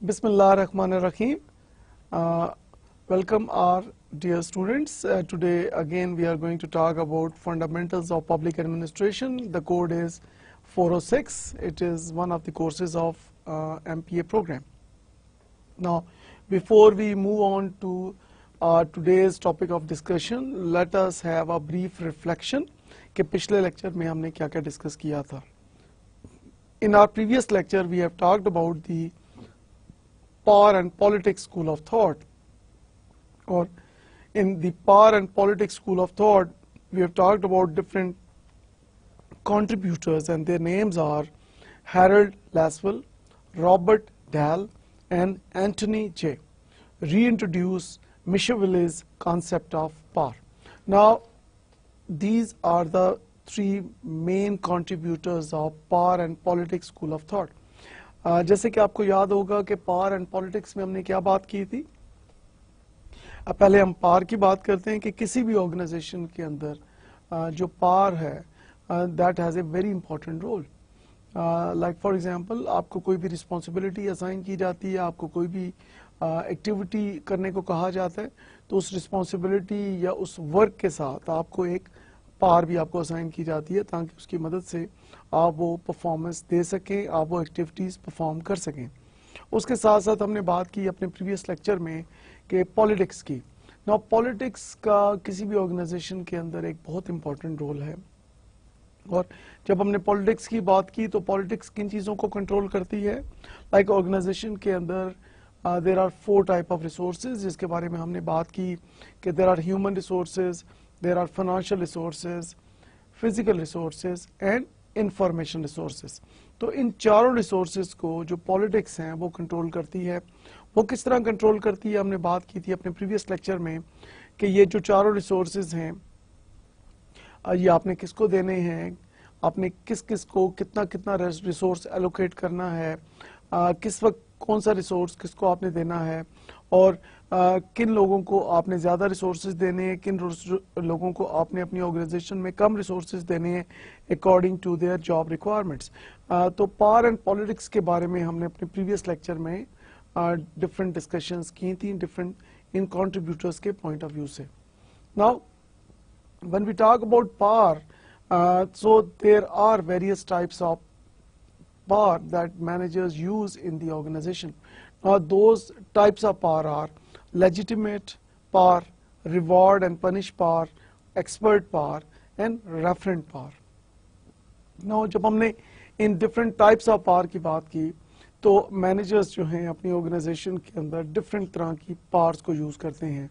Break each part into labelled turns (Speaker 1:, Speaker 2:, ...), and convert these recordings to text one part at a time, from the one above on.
Speaker 1: Bismillahirrahmanirrahim. Welcome our dear students. Today again we are going to talk about fundamentals of public administration. The code is 406. It is one of the courses of MPA program. Now before we move on to today's topic of discussion, let us have a brief reflection कि पिछले lecture में हमने क्या क्या discuss किया था. In our previous lecture we have talked about the power and politics school of thought, or in the power and politics school of thought we have talked about different contributors, and their names are Harold Lasswell, Robert Dahl, and Anthony J. Reintroduce Machiavelli's concept of power. Now these are the three main contributors of power and politics school of thought. जैसे कि आपको याद होगा कि power and politics में हमने क्या बात की थी. अब पहले हम पावर की बात करते हैं कि किसी भी ऑर्गेनाइजेशन के अंदर जो पावर है that has a very important role. Like for example आपको कोई भी रिस्पॉन्सिबिलिटी असाइन की जाती है, आपको कोई भी एक्टिविटी करने को कहा जाता है, तो उस रिस्पॉन्सिबिलिटी या उस वर्क के साथ आपको एक पावर भी आपको असाइन की जाती है ताकि उसकी मदद से आप वो परफॉर्मेंस दे सकें, आप वो एक्टिविटीज़ परफॉर्म कर सकें. उसके साथ साथ हमने बात की अपने प्रीवियस लेक्चर में कि पॉलिटिक्स की. नाउ पॉलिटिक्स का किसी भी ऑर्गेनाइजेशन के अंदर एक बहुत इंपॉर्टेंट रोल है, और जब हमने पॉलिटिक्स की बात की तो पॉलिटिक्स किन चीज़ों को कंट्रोल करती है. लाइक ऑर्गेनाइजेशन के अंदर there are 4 type of resources जिसके बारे में हमने बात की कि there are human resources, there are financial resources, physical resources and information resources. तो इन चारों रिसोर्सेज को जो पॉलिटिक्स हैं वो कंट्रोल करती है. वो किस तरह कंट्रोल करती है हमने बात की थी अपने प्रीवियस लेक्चर में कि ये जो चारों रिसोर्सेज हैं ये आपने किसको देने हैं, आपने किस किस को कितना कितना रिसोर्स एलोकेट करना है, किस वक्त कौन सा रिसोर्स किसको आपने देना है, और किन लोगों को आपने ज़्यादा रिसोर्सेज देने हैं, किन लोगों को आपने अपनी ऑर्गेनाइजेशन में कम रिसोर्सेज देने हैं according to their job requirements. तो पावर एंड पॉलिटिक्स के बारे में हमने अपने प्रीवियस लेक्चर में डिफरेंट डिस्कशंस की थी डिफरेंट इन कंट्रीब्यूटर्स के पॉइंट ऑफ व्यू से. Now when we talk about power, so there are various types of power that managers use in the organization. Now those types of power are legitimate power, reward and punish power, expert power and referent power. Now जब हमने इन different types of power की बात की तो managers जो हैं अपनी organization के अंदर different तरह की powers को use करते हैं.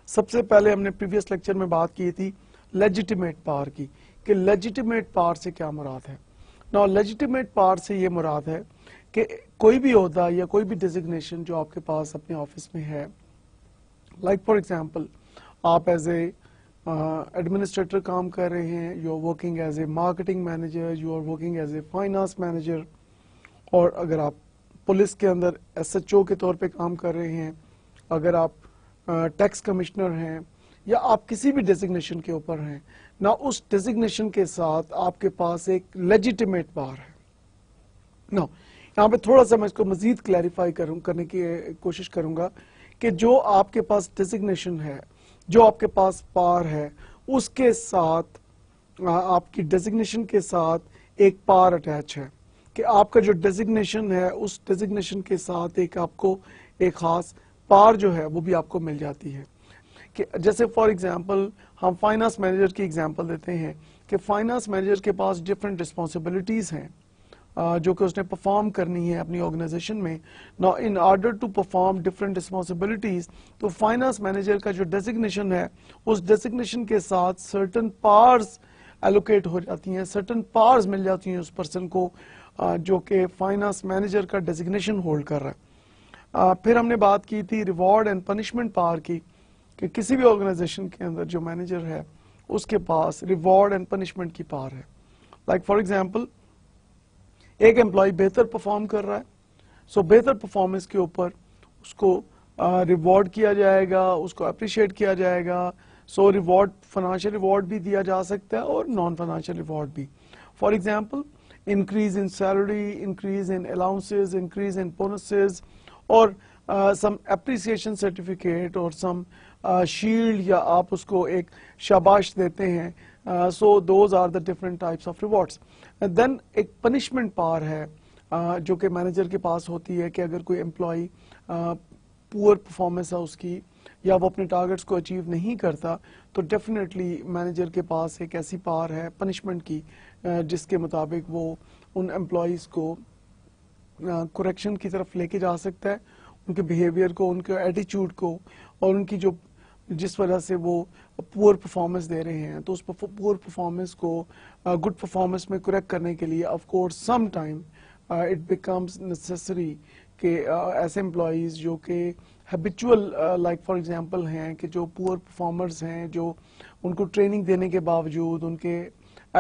Speaker 1: सबसे पहले हमने previous lecture में बात की थी legitimate power की कि legitimate power से क्या मुराद है. Now legitimate power से ये मुराद है कि कोई भी ओहदा या कोई भी डिजिग्नेशन जो आपके पास अपने ऑफिस में है, लाइक फॉर एग्जांपल आप एज ए एडमिनिस्ट्रेटर काम कर रहे हैं, you are working as a marketing manager, you are working as a finance manager, और अगर आप पुलिस के अंदर SHO के तौर पे काम कर रहे हैं, अगर आप टैक्स कमिश्नर हैं, या आप किसी भी डेजिग्नेशन के ऊपर हैं ना, उस डेजिग्नेशन के साथ आपके पास एक लेजिटिमेट पावर है. ना यहाँ पे थोड़ा सा मैं इसको मजीद क्लैरिफाई करने की कोशिश करूंगा कि जो आपके पास डेजिग्नेशन है, जो आपके पास पावर है, उसके साथ आपकी डेजिग्नेशन के साथ एक पावर अटैच है कि आपका जो डेजिग्नेशन है उस डेजिग्नेशन के साथ एक आपको एक खास पावर जो है वो भी आपको मिल जाती है. कि जैसे फॉर एग्जांपल हम फाइनेंस मैनेजर की एग्जांपल देते हैं कि फाइनेंस मैनेजर के पास डिफरेंट रिस्पॉन्सिबिलिटीज़ हैं जो कि उसने परफॉर्म करनी है अपनी ऑर्गेनाइजेशन में. Now in order to perform different responsibilities, तो फाइनेंस मैनेजर का जो डेजिग्नेशन है उस डेजिग्नेशन के साथ सर्टन पावर्स एलोकेट हो जाती हैं, सर्टन पावर्स मिल जाती हैं उस पर्सन को जो कि फाइनेंस मैनेजर का डेजिग्नेशन होल्ड कर रहा है. फिर हमने बात की थी रिवॉर्ड एंड पनिशमेंट पावर की कि किसी भी ऑर्गेनाइजेशन के अंदर जो मैनेजर है उसके पास रिवॉर्ड एंड पनिशमेंट की पावर है। लाइक फॉर एग्जांपल, एक एम्प्लॉय बेहतर परफॉर्म कर रहा है, सो बेहतर परफॉर्मेंस के ऊपर उसको रिवॉर्ड किया जाएगा, उसको अप्रिशिएट किया जाएगा। सो रिवॉर्ड, फाइनेंशियल रिवॉर्ड भी दिया जा सकता है और नॉन फाइनेंशियल रिवॉर्ड भी। For example, increase in salary, increase in allowances, increase in bonuses, और सम एप्रिसिएशन सर्टिफिकेट और सम शील्ड, या आप उसको एक शाबाश देते हैं। So those are the different types of rewards. Then एक पनिशमेंट पावर है जो कि मैनेजर के पास होती है कि अगर कोई एम्प्लॉय पुअर परफॉर्मेंस है उसकी, या वो अपने टारगेट्स को अचीव नहीं करता, तो डेफिनेटली मैनेजर के पास एक ऐसी पावर है पनिशमेंट की जिसके मुताबिक वो उन एम्प्लॉयज़ को करेक्शन की तरफ लेके जा सकता है, उनके बिहेवियर को, उनके एटीट्यूड को, और उनकी जो जिस वजह से वो पुअर परफॉर्मेंस दे रहे हैं, तो उस पुअर परफॉर्मेंस को गुड परफॉर्मेंस में करेक्ट करने के लिए of course some time it becomes necessary कि ऐसे एम्प्लॉयज़ जो कि हैबिचुअल लाइक फॉर एग्जांपल हैं, कि जो पुअर परफॉर्मर्स हैं, जो उनको ट्रेनिंग देने के बावजूद, उनके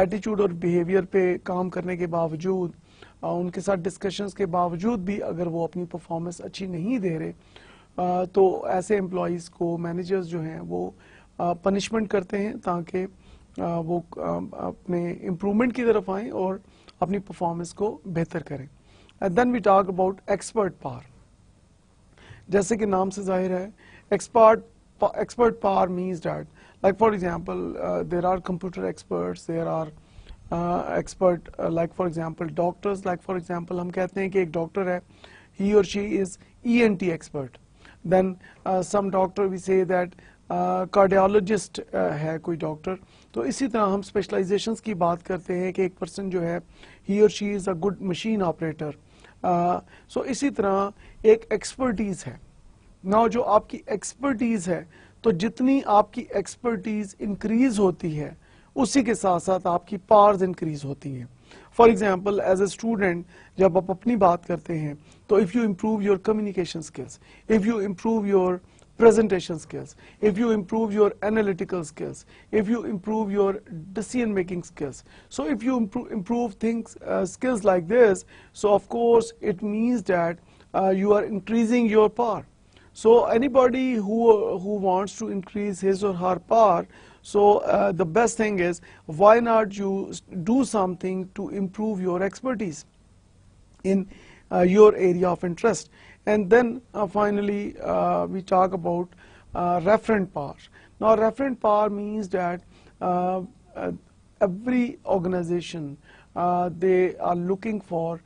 Speaker 1: एटीट्यूड और बिहेवियर पे काम करने के बावजूद, उनके साथ डिस्कशंस के बावजूद भी अगर वो अपनी परफॉर्मेंस अच्छी नहीं दे रहे, तो ऐसे एम्प्लॉयज़ को मैनेजर्स जो हैं वो पनिशमेंट करते हैं ताकि वो अपने इम्प्रूवमेंट की तरफ आएँ और अपनी परफॉर्मेंस को बेहतर करें। And then we talk about expert power. जैसे कि नाम से जाहिर है, expert power means that, like for example, there are computer experts, there are expert like for example doctors, like for example हम कहते हैं कि एक डॉक्टर है, he or she is ENT expert. Then some doctor we say that cardiologist है कोई doctor. तो इसी तरह हम स्पेशलाइजेशंस की बात करते हैं कि एक पर्सन जो है ही और she is a good machine operator. So इसी तरह एक एक्सपर्टीज़ है। नाउ जो आपकी एक्सपर्टीज़ है, तो जितनी आपकी एक्सपर्टीज़ इंक्रीज होती है उसी के साथ साथ आपकी पावर्स इंक्रीज होती हैं। For example, as a student जब आप अपनी बात करते हैं, तो if you improve your communication skills, if you improve your presentation skills, if you improve your analytical skills, if you improve your decision making skills, so if you improve things skills like this, so of course it means that you are increasing your power. So anybody who wants to increase his or her power, so the best thing is, why not you do something to improve your expertise in your area of interest. And then finally we talk about referent power. Now referent power means that every organization they are looking for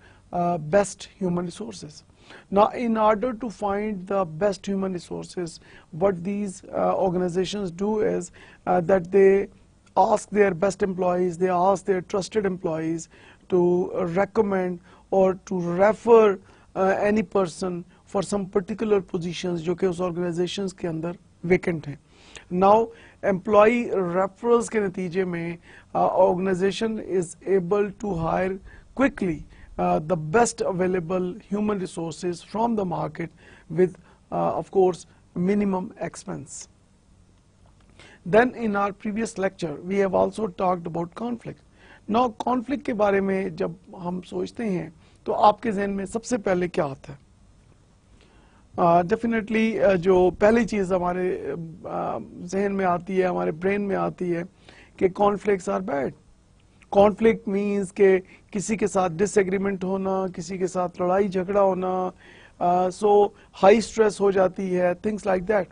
Speaker 1: best human resources. Now in order to find the best human resources, what these organizations do is that they ask their best employees, they ask their trusted employees to recommend or to refer any person for some particular positions जो कि उस organizations के अंदर vacant हैं. Now employee referrals के नतीजे में organization is able to hire quickly the best available human resources from the market with of course minimum expense. Then in our previous lecture we have also talked about conflict. Now conflict के बारे में जब हम सोचते हैं तो आपके ज़हन में सबसे पहले क्या आता है? डेफिनेटली जो पहली चीज़ हमारे जहन में आती है, हमारे ब्रेन में आती है कि conflicts are bad. Conflict means के किसी के साथ डिसएग्रीमेंट होना, किसी के साथ लड़ाई झगड़ा होना, सो हाई स्ट्रेस हो जाती है, थिंग्स लाइक दैट।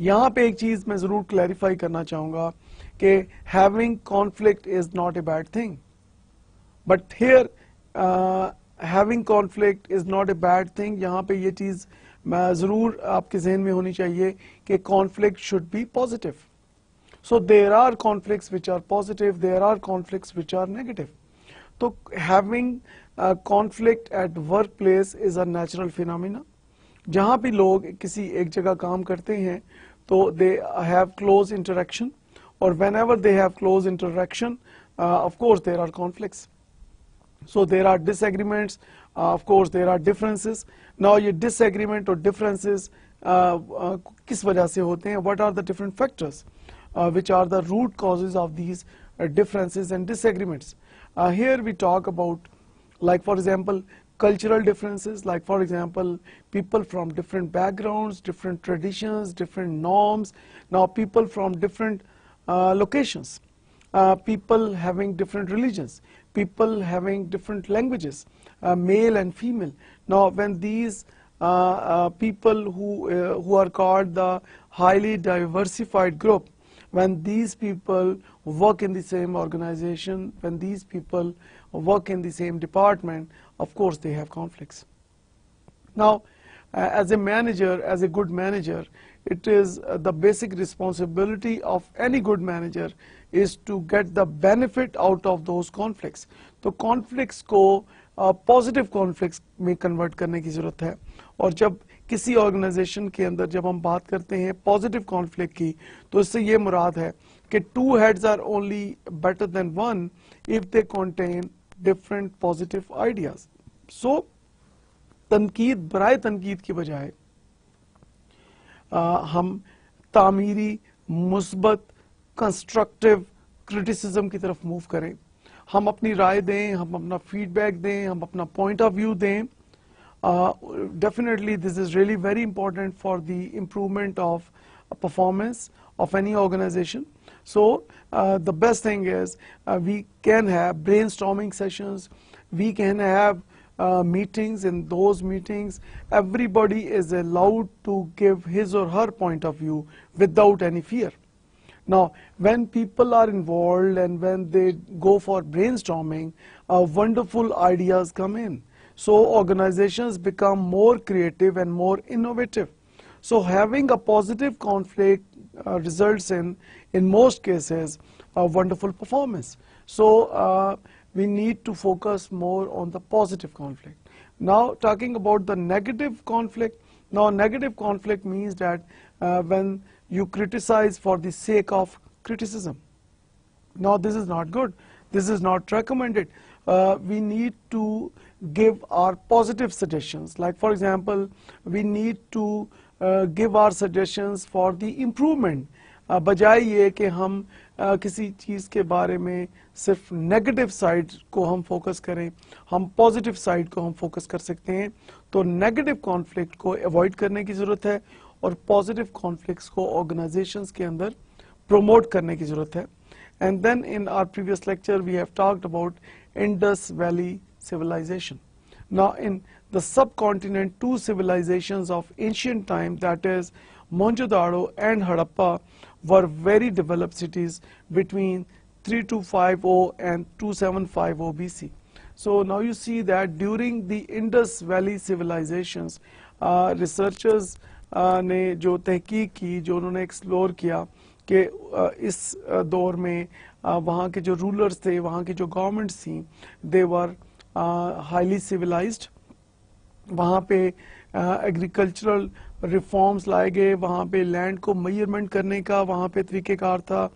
Speaker 1: यहाँ पे एक चीज़ मैं ज़रूर क्लैरिफाई करना चाहूँगा कि having conflict is not a bad thing, but here having conflict is not a bad thing. यहाँ पे ये चीज़ ज़रूर आपके जहन में होनी चाहिए कि conflict should be positive. So there are conflicts which are positive, there are conflicts which are negative. So having a conflict at workplace is a natural phenomena. जहाँ भी लोग किसी एक जगह काम करते हैं तो they have close interaction, or whenever they have close interaction, of course there are conflicts. So there are disagreements, of course there are differences. Now ये disagreement or differences किस वजह से होते हैं? What are the different factors? which are the root causes of these differences and disagreements. Here we talk about, like for example, cultural differences, like for example, people from different backgrounds, different traditions, different norms. Now people from different locations, people having different religions, people having different languages, male and female. Now when these people who are called the highly diversified group, when these people work in the same organization, when these people work in the same department, of course they have conflicts. Now, as a manager, as a good manager, it is the basic responsibility of any good manager is to get the benefit out of those conflicts. तो conflicts को positive conflicts में convert करने की ज़रूरत है. और जब किसी organization के अंदर जब हम बात करते हैं positive conflict की, तो इससे ये मुराद है कि two heads are only better than one if they contain different positive ideas. So तनकीद बराए तनकीद की बजाय हम तामीरी, मुस्बत, कंस्ट्रक्टिव क्रिटिसिज्म की तरफ मूव करें, हम अपनी राय दें, हम अपना फीडबैक दें, हम अपना पॉइंट ऑफ व्यू दें. Definitely this is really very important for the improvement of performance of any organization. So the best thing is we can have brainstorming sessions, we can have meetings. In those meetings everybody is allowed to give his or her point of view without any fear. Now when people are involved and when they go for brainstorming, wonderful ideas come in. So organizations become more creative and more innovative. So having a positive conflict results in most cases a wonderful performance. So we need to focus more on the positive conflict. Now talking about the negative conflict. Now negative conflict means that when you criticize for the sake of criticism. Now this is not good. This is not recommended. We need to give our positive suggestions. Like for example, we need to give our suggestions for the improvement. बजाय ये कि हम किसी चीज़ के बारे में सिर्फ negative side को हम फोकस करें, हम पॉजिटिव साइड को हम फोकस कर सकते हैं. तो नेगेटिव कॉन्फ्लिक्ट को अवॉइड करने की ज़रूरत है और पॉजिटिव कॉन्फ्लिक्ट्स को ऑर्गेनाइजेशंस के अंदर प्रमोट करने की ज़रूरत है. And then in our previous lecture we have talked about Indus Valley civilization. Now in the subcontinent, two civilizations of ancient time, that is Mohenjo-daro and Harappa, were very developed cities between 3250 and 2750 BC. So now you see that during the Indus Valley civilizations, researchers ने जो तहकीक की, जो उन्होंने explore किया कि इस दौर में वहाँ के जो रूलर्स थे, वहाँ की जो गवर्नमेंट्स थी, दे वर हाईली सिविलाइज्ड. वहाँ पे एग्रीकल्चरल रिफॉर्म्स लाए गए, वहाँ पे लैंड को मेजरमेंट करने का वहाँ पे तरीक़ेकार था,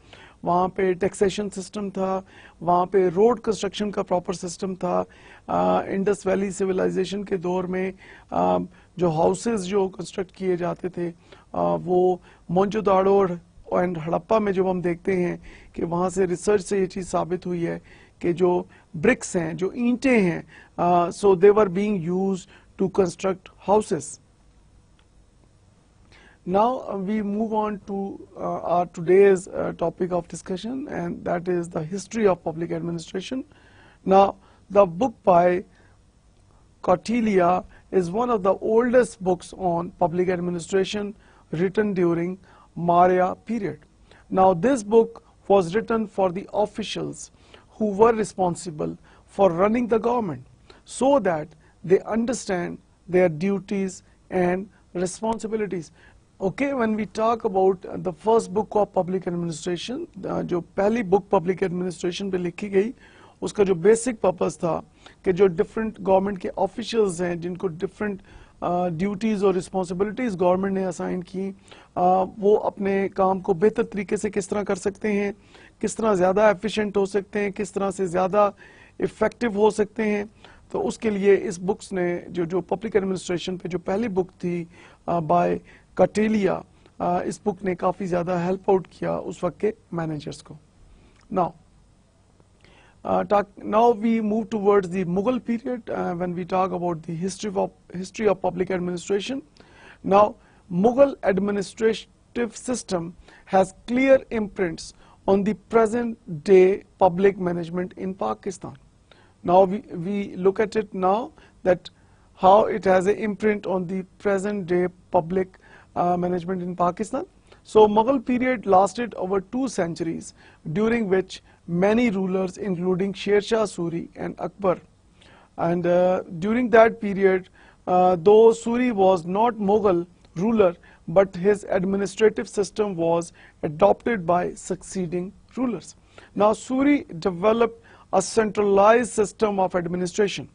Speaker 1: वहाँ पे टैक्सेशन सिस्टम था, वहाँ पे रोड कंस्ट्रक्शन का प्रॉपर सिस्टम था. इंडस वैली सिविलाइजेशन के दौर में जो हाउसेस जो कंस्ट्रक्ट किए जाते थे, वो मोहनजोदाड़ो एंड हड़प्पा में जो हम देखते हैं कि वहाँ से रिसर्च से ये चीज़ साबित हुई है कि जो ब्रिक्स हैं, जो ईंटें हैं, so they were being used to construct houses. Now we move on to our today's topic of discussion, and that is the history of public administration. Now the book by Kautilya is one of the oldest books on public administration written during Maurya period. Now this book was written for the officials who were responsible for running the government, so that they understand their duties and responsibilities. Okay, when we talk about the first book of public administration, जो पहली book public administration पे लिखी गई, उसका जो basic purpose था कि जो different government के officials हैं, जिनको different duties और responsibilities government ने assign की, वो अपने काम को बेहतर तरीके से किस तरह कर सकते हैं, किस तरह ज़्यादा efficient हो सकते हैं, किस तरह से ज़्यादा effective हो सकते हैं. तो उसके लिए इस बुक्स ने जो पब्लिक एडमिनिस्ट्रेशन पे जो पहली बुक थी बाय Kautilya, इस बुक ने काफ़ी ज़्यादा हेल्प आउट किया उस वक्त के मैनेजर्स को. Now, now we move towards the Mughal period when we talk about the history of public administration. Now, Mughal administrative system has clear imprints on the present day public management in Pakistan. Now we look at it now that how it has an imprint on the present day public management in Pakistan. So Mughal period lasted over 2 centuries, during which many rulers including Sher Shah Suri and Akbar. And during that period, though Suri was not Mughal ruler, but his administrative system was adopted by succeeding rulers. Now Suri developed a centralized system of administration,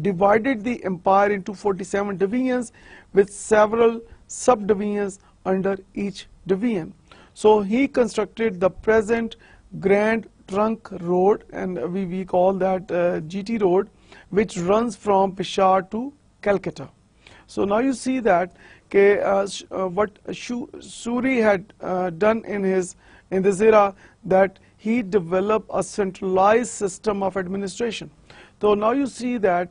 Speaker 1: divided the empire into 47 divisions with several subdivisions under each division. So he constructed the present Grand Trunk Road, and we call that GT Road, which runs from Peshawar to Calcutta. So now you see that what Suri had done in this era, that he developed a centralized system of administration. So now you see that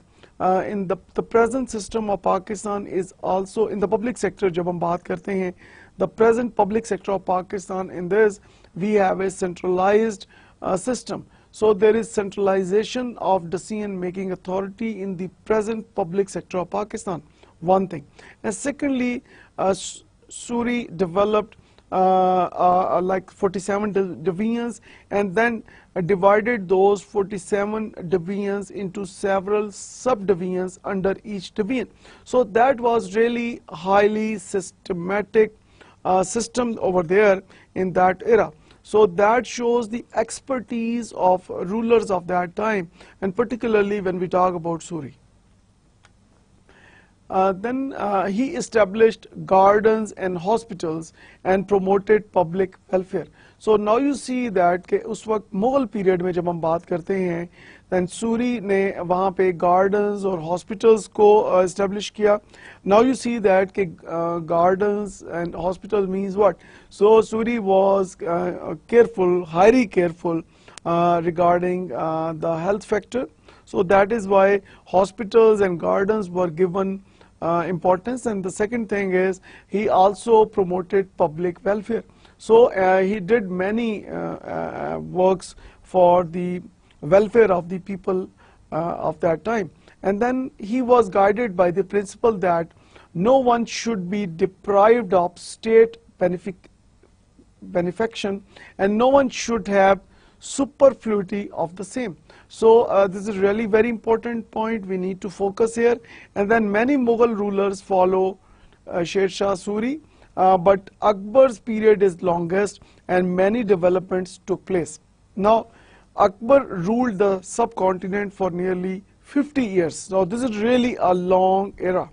Speaker 1: in the present system of Pakistan is also in the public sector. जब हम बात करते हैं, the present public sector of Pakistan, in this we have a centralized system. So there is centralization of decision-making authority in the present public sector of Pakistan. One thing, and secondly, Suri developed like 47 divisions, and then divided those 47 divisions into several subdivisions under each division. So that was really highly systematic system over there in that era. So that shows the expertise of rulers of that time, and particularly when we talk about Suri. Then he established gardens and hospitals and promoted public welfare. So now you see that कि उस वक्त Mughal period में जब हम बात करते हैं, then Suri ने वहाँ पे gardens और hospitals को establish किया. Now you see that कि gardens and hospitals means what? So Suri was careful, highly careful regarding the health factor. So that is why hospitals and gardens were given importance. And the second thing is he also promoted public welfare. So he did many works for the welfare of the people of that time. And then he was guided by the principle that no one should be deprived of state benefaction, and no one should have superfluity of the same. So this is really very important point we need to focus here. And then many Mughal rulers follow Sher Shah Suri, but Akbar's period is longest and many developments took place. Now Akbar ruled the subcontinent for nearly 50 years. Now this is really a long era.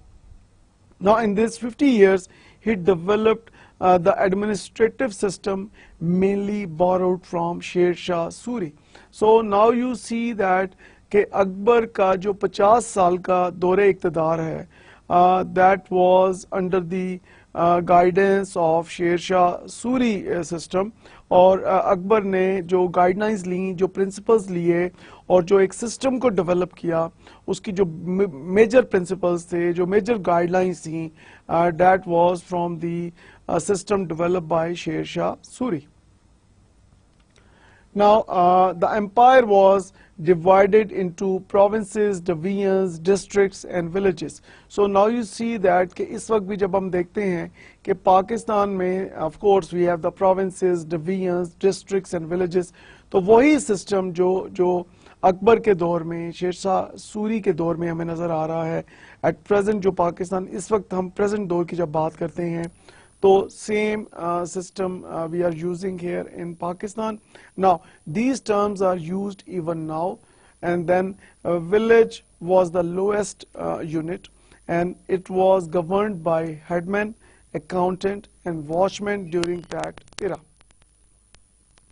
Speaker 1: Now in these 50 years he developed the administrative system mainly borrowed from Sher Shah Suri. So now you see that कि अकबर का जो 50 साल का दौरे इक़्तिदार है, that was under the guidance of Sher Shah Suri system. और अकबर ने जो गाइडलाइंस ली, जो प्रिंसिपल्स लिए और जो एक सिस्टम को डेवलप किया, उसकी जो मेजर प्रिंसिपल्स थे, जो मेजर गाइडलाइंस थी, that was from the system developed by Sher Shah Suri. Now the empire was divided into provinces, divisions, districts and villages. So now you see that कि इस वक्त भी जब हम देखते हैं कि पाकिस्तान में of course we have the provinces, divisions, districts and villages. तो वही system जो अकबर के दौर में, शेर शाह सूरी के दौर में हमें नज़र आ रहा है. At present जो पाकिस्तान इस वक्त हम present दौर की जब बात करते हैं, तो same system we are using here in Pakistan. Now these terms are used even now. And then village was the lowest unit, and it was governed by headman, accountant and watchman during that era.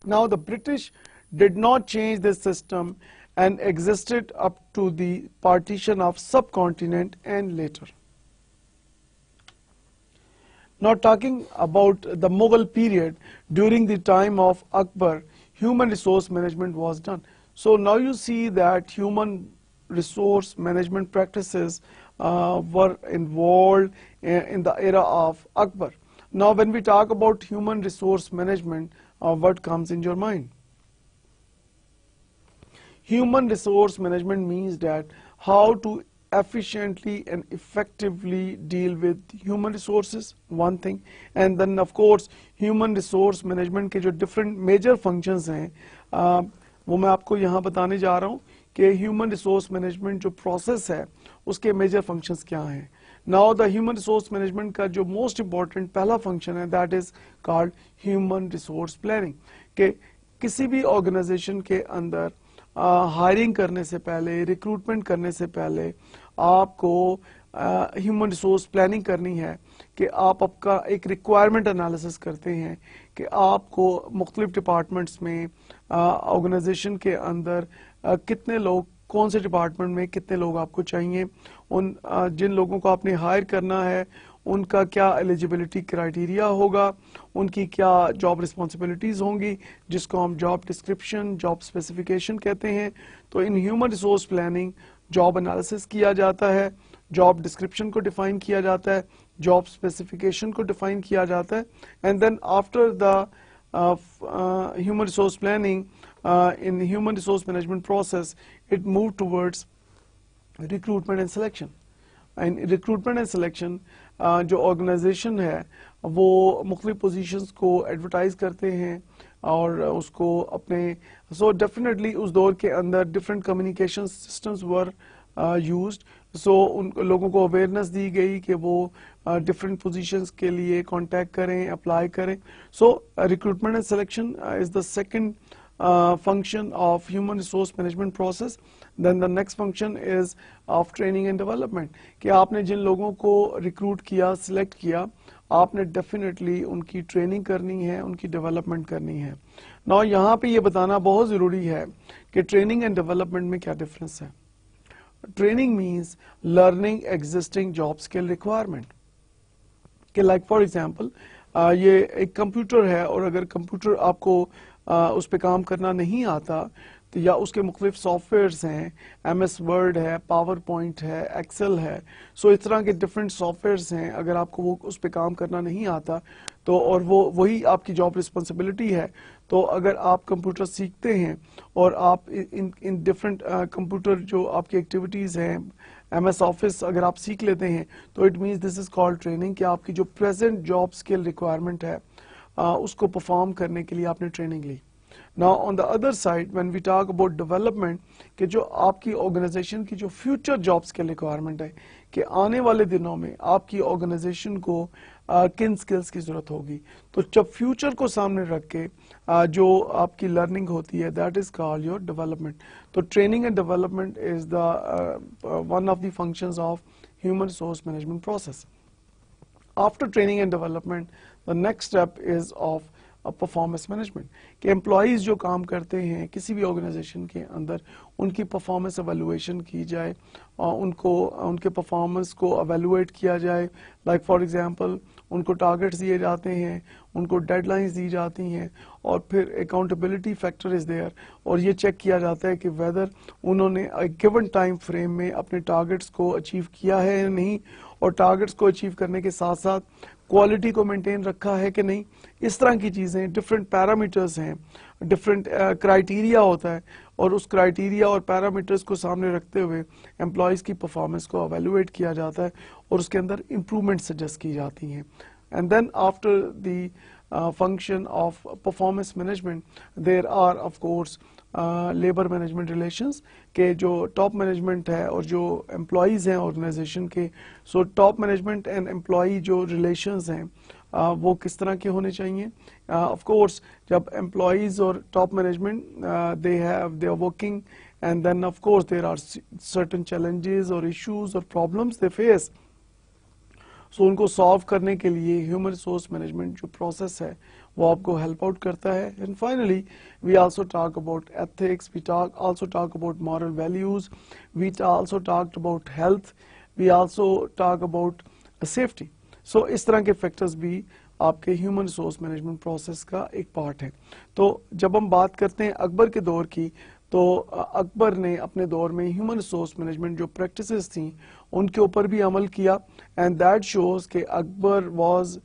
Speaker 1: Now the British did not change this system and existed up to the partition of subcontinent and later. Now talking about the Mughal period, during the time of Akbar, human resource management was done. So now you see that human resource management practices were involved in the era of Akbar. Now when we talk about human resource management, what comes in your mind? Human resource management means that how to efficiently and effectively deal with human resources, one thing, and then of course human resource management के जो different major functions हैं वो मैं आपको यहाँ बताने जा रहा हूँ कि human resource management जो process है उसके major functions क्या हैं. Now the human resource management का जो most important पहला function है that is called human resource planning. कि किसी भी organization के अंदर हायरिंग करने से पहले, रिक्रूटमेंट करने से पहले आपको ह्यूमन रिसोर्स प्लानिंग करनी है कि आप आपका एक रिक्वायरमेंट एनालिसिस करते हैं कि आपको मुख्तलिफ डिपार्टमेंट्स में ऑर्गेनाइजेशन के अंदर कितने लोग, कौन से डिपार्टमेंट में कितने लोग आपको चाहिए, उन जिन लोगों को आपने हायर करना है उनका क्या एलिजिबिलिटी क्राइटेरिया होगा, उनकी क्या जॉब रिस्पॉन्सिबिलिटीज होंगी जिसको हम जॉब डिस्क्रिप्शन, जॉब स्पेसिफिकेशन कहते हैं. तो in human resource planning job analysis किया जाता है, जॉब डिस्क्रिप्शन को डिफाइन किया जाता है, जॉब स्पेसिफिकेशन को डिफाइन किया जाता है, and then after the human resource planning in human resource management process it moved towards recruitment and selection. And recruitment and selection जो ऑर्गेनाइजेशन है वो मुख्तलिफ पोजीशंस को एडवर्टाइज करते हैं और उसको अपने सो डेफिनेटली उस दौर के अंदर different communication systems were used. So उन लोगों को अवेयरनेस दी गई कि वो डिफरेंट पोजीशंस के लिए कांटेक्ट करें, अप्लाई करें. So recruitment and selection is the second function of human resource management process. Then the next function is of training and development. कि आपने जिन लोगों को रिक्रूट किया, सिलेक्ट किया, आपने डेफिनेटली उनकी ट्रेनिंग करनी है, उनकी डेवलपमेंट करनी है. नाउ यहाँ पे ये बताना बहुत ज़रूरी है कि ट्रेनिंग एंड डेवलपमेंट में क्या डिफरेंस है. Training means learning existing job skill requirement. कि लाइक फॉर एग्जाम्पल ये एक कंप्यूटर है और अगर कंप्यूटर आपको उस पर काम करना नहीं आता तो या उसके मुख्तलिफ सॉफ्टवेयर्स हैं, MS वर्ड है, पावर पॉइंट है, एक्सेल है, सो इस तरह के डिफरेंट सॉफ्टवेयर्स हैं. अगर आपको वो उस पर काम करना नहीं आता तो और वो वही आपकी जॉब रिस्पॉन्सिबिलिटी है, तो अगर आप कंप्यूटर सीखते हैं और आप इन डिफरेंट कंप्यूटर जो आपकी एक्टिविटीज़ हैं, MS ऑफिस अगर आप सीख लेते हैं तो it means this is called training कि आपकी जो प्रेजेंट जॉब स्किल रिक्वायरमेंट है उसको परफॉर्म करने के लिए आपने ट्रेनिंग ली. Now on the other side when we talk about development कि जो आपकी ऑर्गेनाइजेशन की जो फ्यूचर जॉब स्किल रिक्वायरमेंट है कि आने वाले दिनों में आपकी ऑर्गेनाइजेशन को किन स्किल्स की जरूरत होगी, तो जब फ्यूचर को सामने रख के जो आपकी लर्निंग होती है that is called your development. तो training and development is the one of the functions of human resource management process. After training and development, the next step is of performance management कि employees जो काम करते हैं किसी भी organisation के अंदर उनकी परफॉर्मेंस एवेलुएशन की जाए और उनको उनके परफॉर्मेंस को एवेलुएट किया जाए. लाइक फॉर एग्जांपल उनको टारगेट्स दिए जाते हैं, उनको डेडलाइंस दी जाती हैं और फिर अकाउंटेबिलिटी फैक्टर इज़ देयर और ये चेक किया जाता है कि वेदर उन्होंने गिवन टाइम फ्रेम में अपने टारगेट्स को अचीव किया है या नहीं और टारगेट्स को अचीव करने के साथ साथ क्वालिटी को मेंटेन रखा है कि नहीं. इस तरह की चीज़ें डिफरेंट पैरामीटर्स हैं, डिफरेंट क्राइटेरिया होता है और उस क्राइटेरिया और पैरामीटर्स को सामने रखते हुए एम्प्लॉयज़ की परफॉर्मेंस को एवेलुएट किया जाता है और उसके अंदर इम्प्रूवमेंट सजेस्ट की जाती हैं. And then after the function of performance management there are of course labour management relations के जो टॉप मैनेजमेंट है और जो एम्प्लॉयज़ हैं ऑर्गेनाइजेशन के. So top management and employee जो रिलेशंस हैं वो किस तरह के होने चाहिए. ऑफ कोर्स जब एम्प्लॉयज़ और top management they are working and then of course there are certain challenges और इश्यूज और प्रॉब्लम्स दे फेस. सो उनको सॉल्व करने के लिए ह्यूमन रिसोर्स मैनेजमेंट जो प्रोसेस है वो आपको हेल्प आउट करता है. And finally we also talk about ethics, we also talk about moral values, we also talk about health, we also talk about safety. So इस तरह के फैक्टर्स भी आपके ह्यूमन रिसोर्स मैनेजमेंट प्रोसेस का एक part है। तो जब हम बात करते हैं अकबर के दौर की, तो अकबर ने अपने दौर में ह्यूमन रिसोर्स मैनेजमेंट जो प्रैक्टिसेस थी उनके ऊपर भी अमल किया, एंड दैट शोज कि Akbar was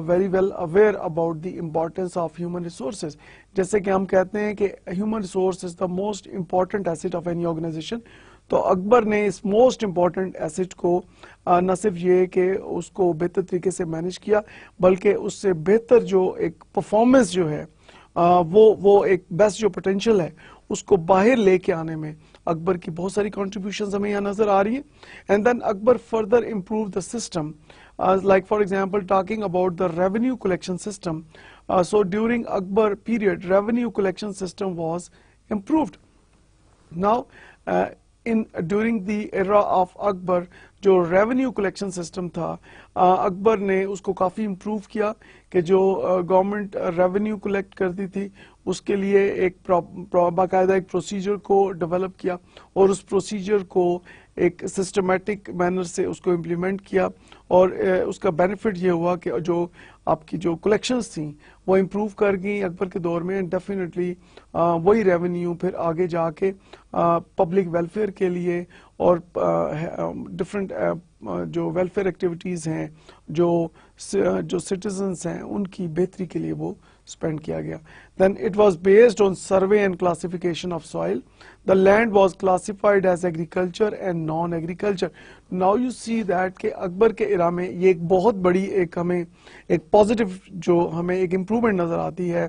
Speaker 1: very well aware about the importance of human resources. जैसे कि हम कहते हैं कि human resource is the most important asset of any organisation, तो अकबर ने इस मोस्ट इम्पॉर्टेंट एसेट को न सिर्फ ये कि उसको बेहतर तरीके से मैनेज किया, बल्कि उससे बेहतर जो एक परफॉर्मेंस जो है वो एक बेस्ट जो पोटेंशियल है उसको बाहर लेके आने में अकबर की बहुत सारी कॉन्ट्रीब्यूशंस हमें यहाँ नजर आ रही है। And then Akbar further improve the system, like for example talking about the revenue collection system. So during Akbar period revenue collection system was improved. Now during the era of Akbar जो revenue collection system था अकबर ने उसको काफ़ी improve किया कि जो government revenue collect करती थी उसके लिए एक बाकायदा एक प्रोसीजर को डेवलप किया और उस प्रोसीजर को एक सिस्टमेटिक मैनर से उसको इम्प्लीमेंट किया, और उसका बेनिफिट ये हुआ कि जो आपकी जो कलेक्शंस थी वो इम्प्रूव कर गई अकबर के दौर में। डेफिनेटली वही रेवेन्यू फिर आगे जाके पब्लिक वेलफेयर के लिए और डिफरेंट जो वेलफेयर एक्टिविटीज़ हैं जो सिटीजन्स हैं उनकी बेहतरी के लिए वो स्पेंड किया गया। Then it was based on survey and classification of soil. The land was classified as agriculture and non-agriculture. Now you see that कि अकबर के इरा में ये एक बहुत बड़ी एक हमें एक पॉजिटिव जो हमें एक इम्प्रूवमेंट नज़र आती है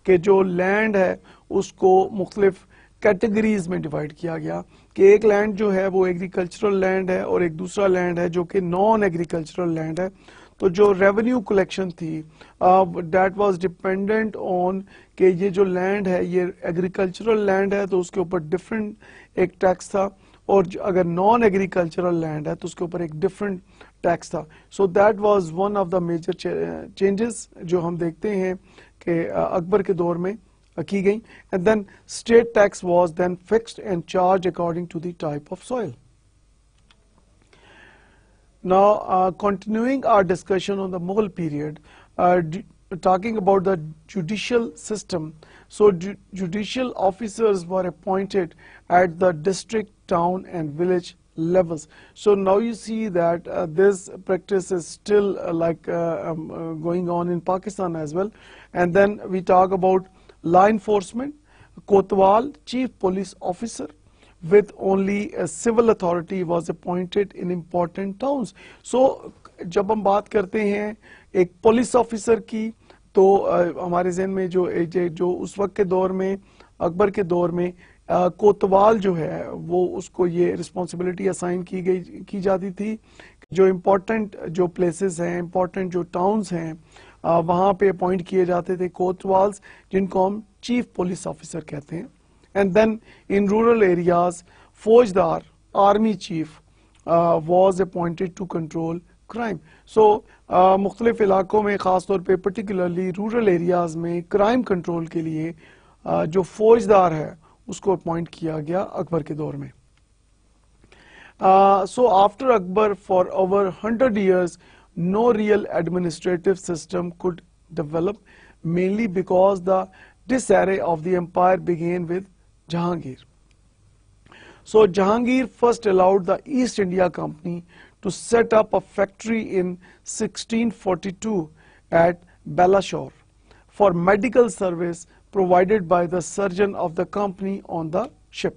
Speaker 1: कि जो लैंड है उसको मुख्तलिफ कैटेगरीज में डिवाइड किया गया कि एक लैंड जो है वो एग्रीकल्चरल लैंड है और एक दूसरा लैंड है जो कि नॉन एग्रीकल्चरल लैंड है। तो जो रेवेन्यू कलेक्शन थी दैट वाज डिपेंडेंट ऑन कि ये जो लैंड है ये एग्रीकल्चरल लैंड है तो उसके ऊपर डिफरेंट एक टैक्स था, और अगर नॉन एग्रीकल्चरल लैंड है तो उसके ऊपर एक डिफरेंट टैक्स था। So that was one of the major changes जो हम देखते हैं कि अकबर के दौर में की गई। And then state tax was then fixed and charge according to the type of soil. Now, continuing our discussion on the Mughal period, talking about the judicial system. So, judicial officers were appointed at the district, town, and village levels. So now you see that this practice is still going on in Pakistan as well. And then we talk about law enforcement, Kotwal, chief police officer, with only a civil authority was appointed in important towns. So जब हम बात करते हैं एक police officer की तो हमारे जहन में जो उस वक्त के दौर में अकबर के दौर में कोतवाल जो है वो उसको ये रिस्पॉन्सिबिलिटी असाइन की जाती थी। जो इम्पोर्टेंट जो प्लेसेस हैं, इम्पोर्टेंट जो टाउन्स हैं वहाँ पे अपॉइंट किए जाते थे कोतवाल्स, जिनको हम चीफ पुलिस ऑफिसर कहते हैं। And then in rural areas, Faujdar, army chief, was appointed to control crime. So मुख्तलिफ इलाकों में ख़ास तौर पे particularly rural areas में crime control के लिए जो फौजदार है उसको अपॉइंट किया गया अकबर के दौर में। So after Akbar for over 100 years, no real administrative system could develop, mainly because the disarray of the empire began with Jahangir. So Jahangir first allowed the East India Company to set up a factory in 1642 at Balashore for medical service provided by the surgeon of the company on the ship.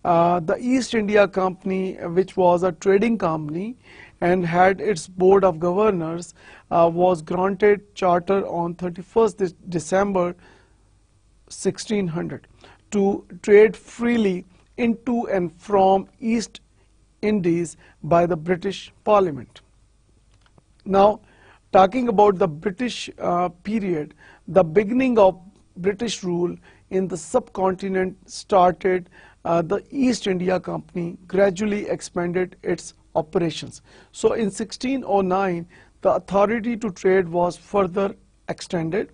Speaker 1: The East India Company, which was a trading company and had its board of governors, was granted charter on 31st December 1600 to trade freely into and from East Indies by the British Parliament. Now, talking about the British period, the beginning of British rule in the subcontinent started. The East India Company gradually expanded its operations. So in 1609, the authority to trade was further extended,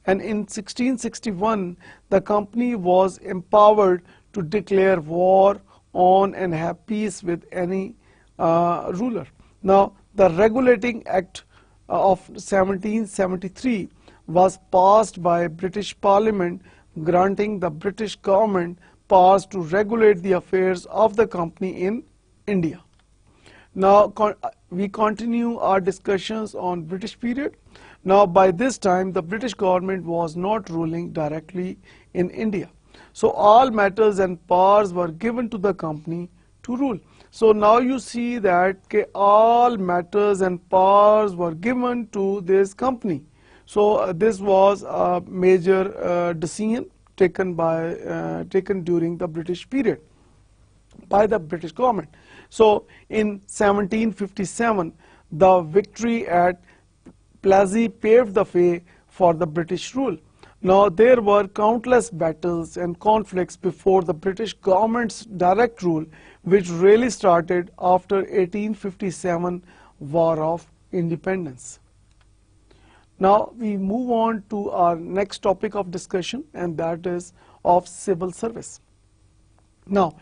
Speaker 1: and in 1661, the company was empowered to declare war on and have peace with any ruler. Now, the Regulating Act of 1773 was passed by British Parliament, granting the British government powers to regulate the affairs of the company in India. Now we continue our discussions on British period. Now by this time the British government was not ruling directly in India. So all matters and powers were given to the company to rule. So now you see that all matters and powers were given to this company. So this was a major decision taken during the British period by the British government. So in 1757, the victory at Plassey paved the way for the British rule. Now there were countless battles and conflicts before the British government's direct rule, which really started after 1857 War of Independence. Now we move on to our next topic of discussion, and that is of civil service. Now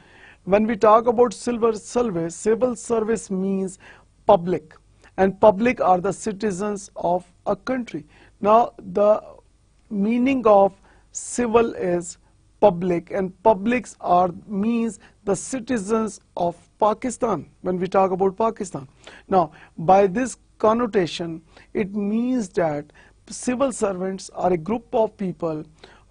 Speaker 1: when we talk about civil service means public, and public are the citizens of a country. Now the meaning of civil is public, and publics means the citizens of Pakistan when we talk about Pakistan. Now by this connotation, it means that civil servants are a group of people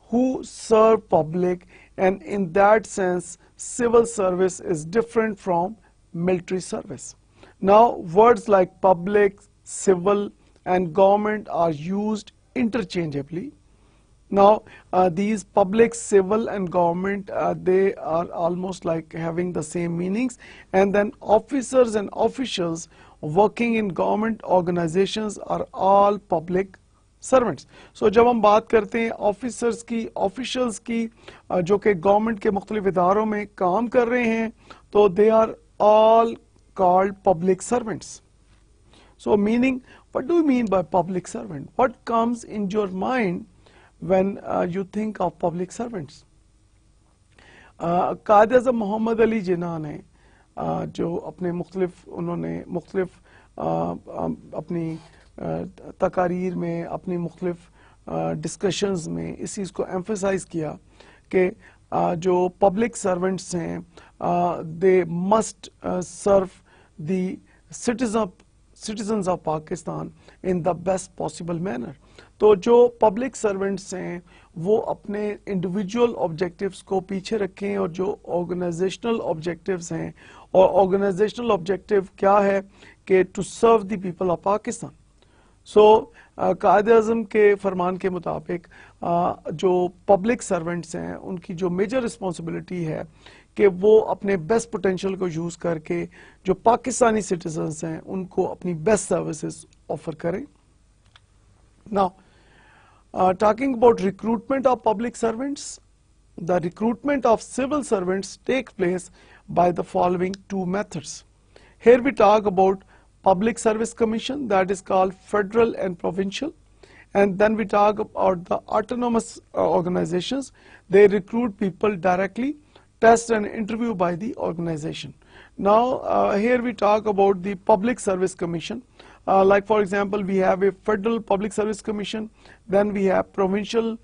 Speaker 1: who serve public, and in that sense civil service is different from military service. Now words like public, civil and government are used interchangeably. Now these public, civil and government, they are almost like having the same meanings, and then officers and officials working in government organizations are all public servants. So जब हम बात करते हैं officers की, officials की जो कि government के मुख्तलिफ इदारों में काम कर रहे हैं, तो they are all called public servants. So meaning, what do you mean by public servant? What comes in your mind when you think of public servants? Quaid-e-Azam Mohammad Ali Jinnah ने जो अपने मुख्तलिफ अपनी तकारीर में, अपनी मुख्तलिफ डिस्कशंस में इस चीज़ को एम्फसाइज किया कि जो पब्लिक सर्वेंट्स हैं they must serve the citizens of Pakistan in the best possible manner. तो जो पब्लिक सर्वेंट्स हैं वो अपने इंडिविजुअल ऑब्जेक्टिव्स को पीछे रखें, और जो ऑर्गेनाइजेशनल ऑब्जेक्टिव्स हैं, और ऑर्गेनाइजेशनल ऑब्जेक्टिव क्या है कि to serve the people of Pakistan. So Quaid-e-Azam के फरमान के मुताबिक जो पब्लिक सर्वेंट्स हैं उनकी जो मेजर रिस्पॉन्सिबिलिटी है कि वो अपने बेस्ट पोटेंशियल को यूज़ करके जो पाकिस्तानी सिटीजन्स हैं उनको अपनी बेस्ट सर्विसेज ऑफर करें. Now talking about recruitment of public servants, the recruitment of civil servants takes place by the following two methods. Here we talk about Public Service Commission, that is called federal and provincial, and then we talk about the autonomous organizations. They recruit people directly, test and interview by the organization. Now here we talk about the Public Service Commission. Like for example, we have a federal Public Service Commission, then we have provincial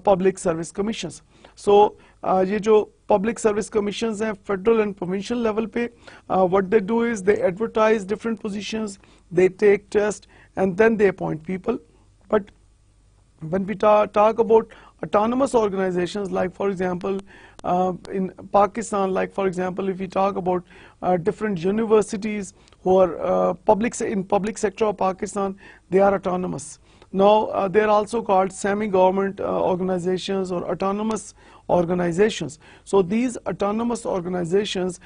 Speaker 1: Public Service Commissions. So ये जो Public Service Commissions हैं federal and provincial level पे, what they do is they advertise different positions, they take tests, and then they appoint people. But when we talk about autonomous organizations, like for example in Pakistan, like for example if we talk about different universities who are in public sector of Pakistan, they are autonomous. Now they are also called semi-government organizations or autonomous organizations. So these autonomous organizations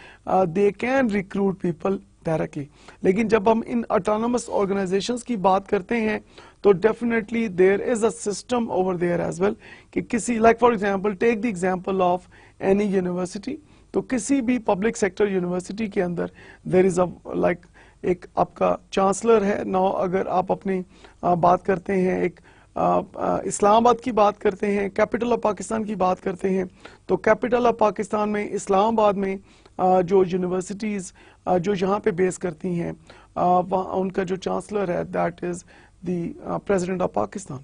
Speaker 1: they can recruit people directly. लेकिन जब हम इन autonomous organizations की बात करते हैं तो definitely there is a system over there as well कि किसी, like for example take the example of any university, तो किसी भी public sector university के अंदर there is a like एक आपका चांसलर है. नाउ अगर आप अपनी बात करते हैं एक इस्लामाबाद की बात करते हैं, कैपिटल ऑफ पाकिस्तान की बात करते हैं, तो कैपिटल ऑफ पाकिस्तान में इस्लामाबाद में जो यूनिवर्सिटीज़ जो यहाँ पे बेस करती हैं, उनका जो चांसलर है that is the president of Pakistan.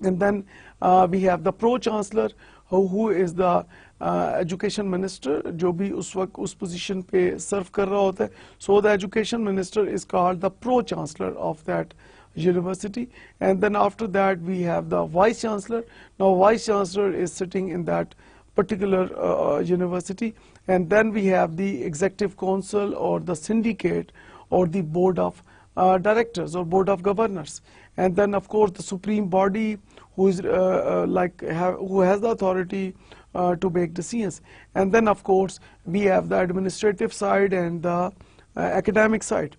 Speaker 1: And then we have the pro-chancellor who is the education minister, जो भी उस वक्त उस पोजीशन पे सर्व कर रहा होता है. So the education minister is called the pro-chancellor of that university. And then after that we have the vice chancellor. Now vice chancellor is sitting in that particular university. And then we have the executive council or the syndicate or the board of directors or board of governors. And then of course the supreme body who is who has the authority to make decisions. And then of course we have the administrative side and the academic side.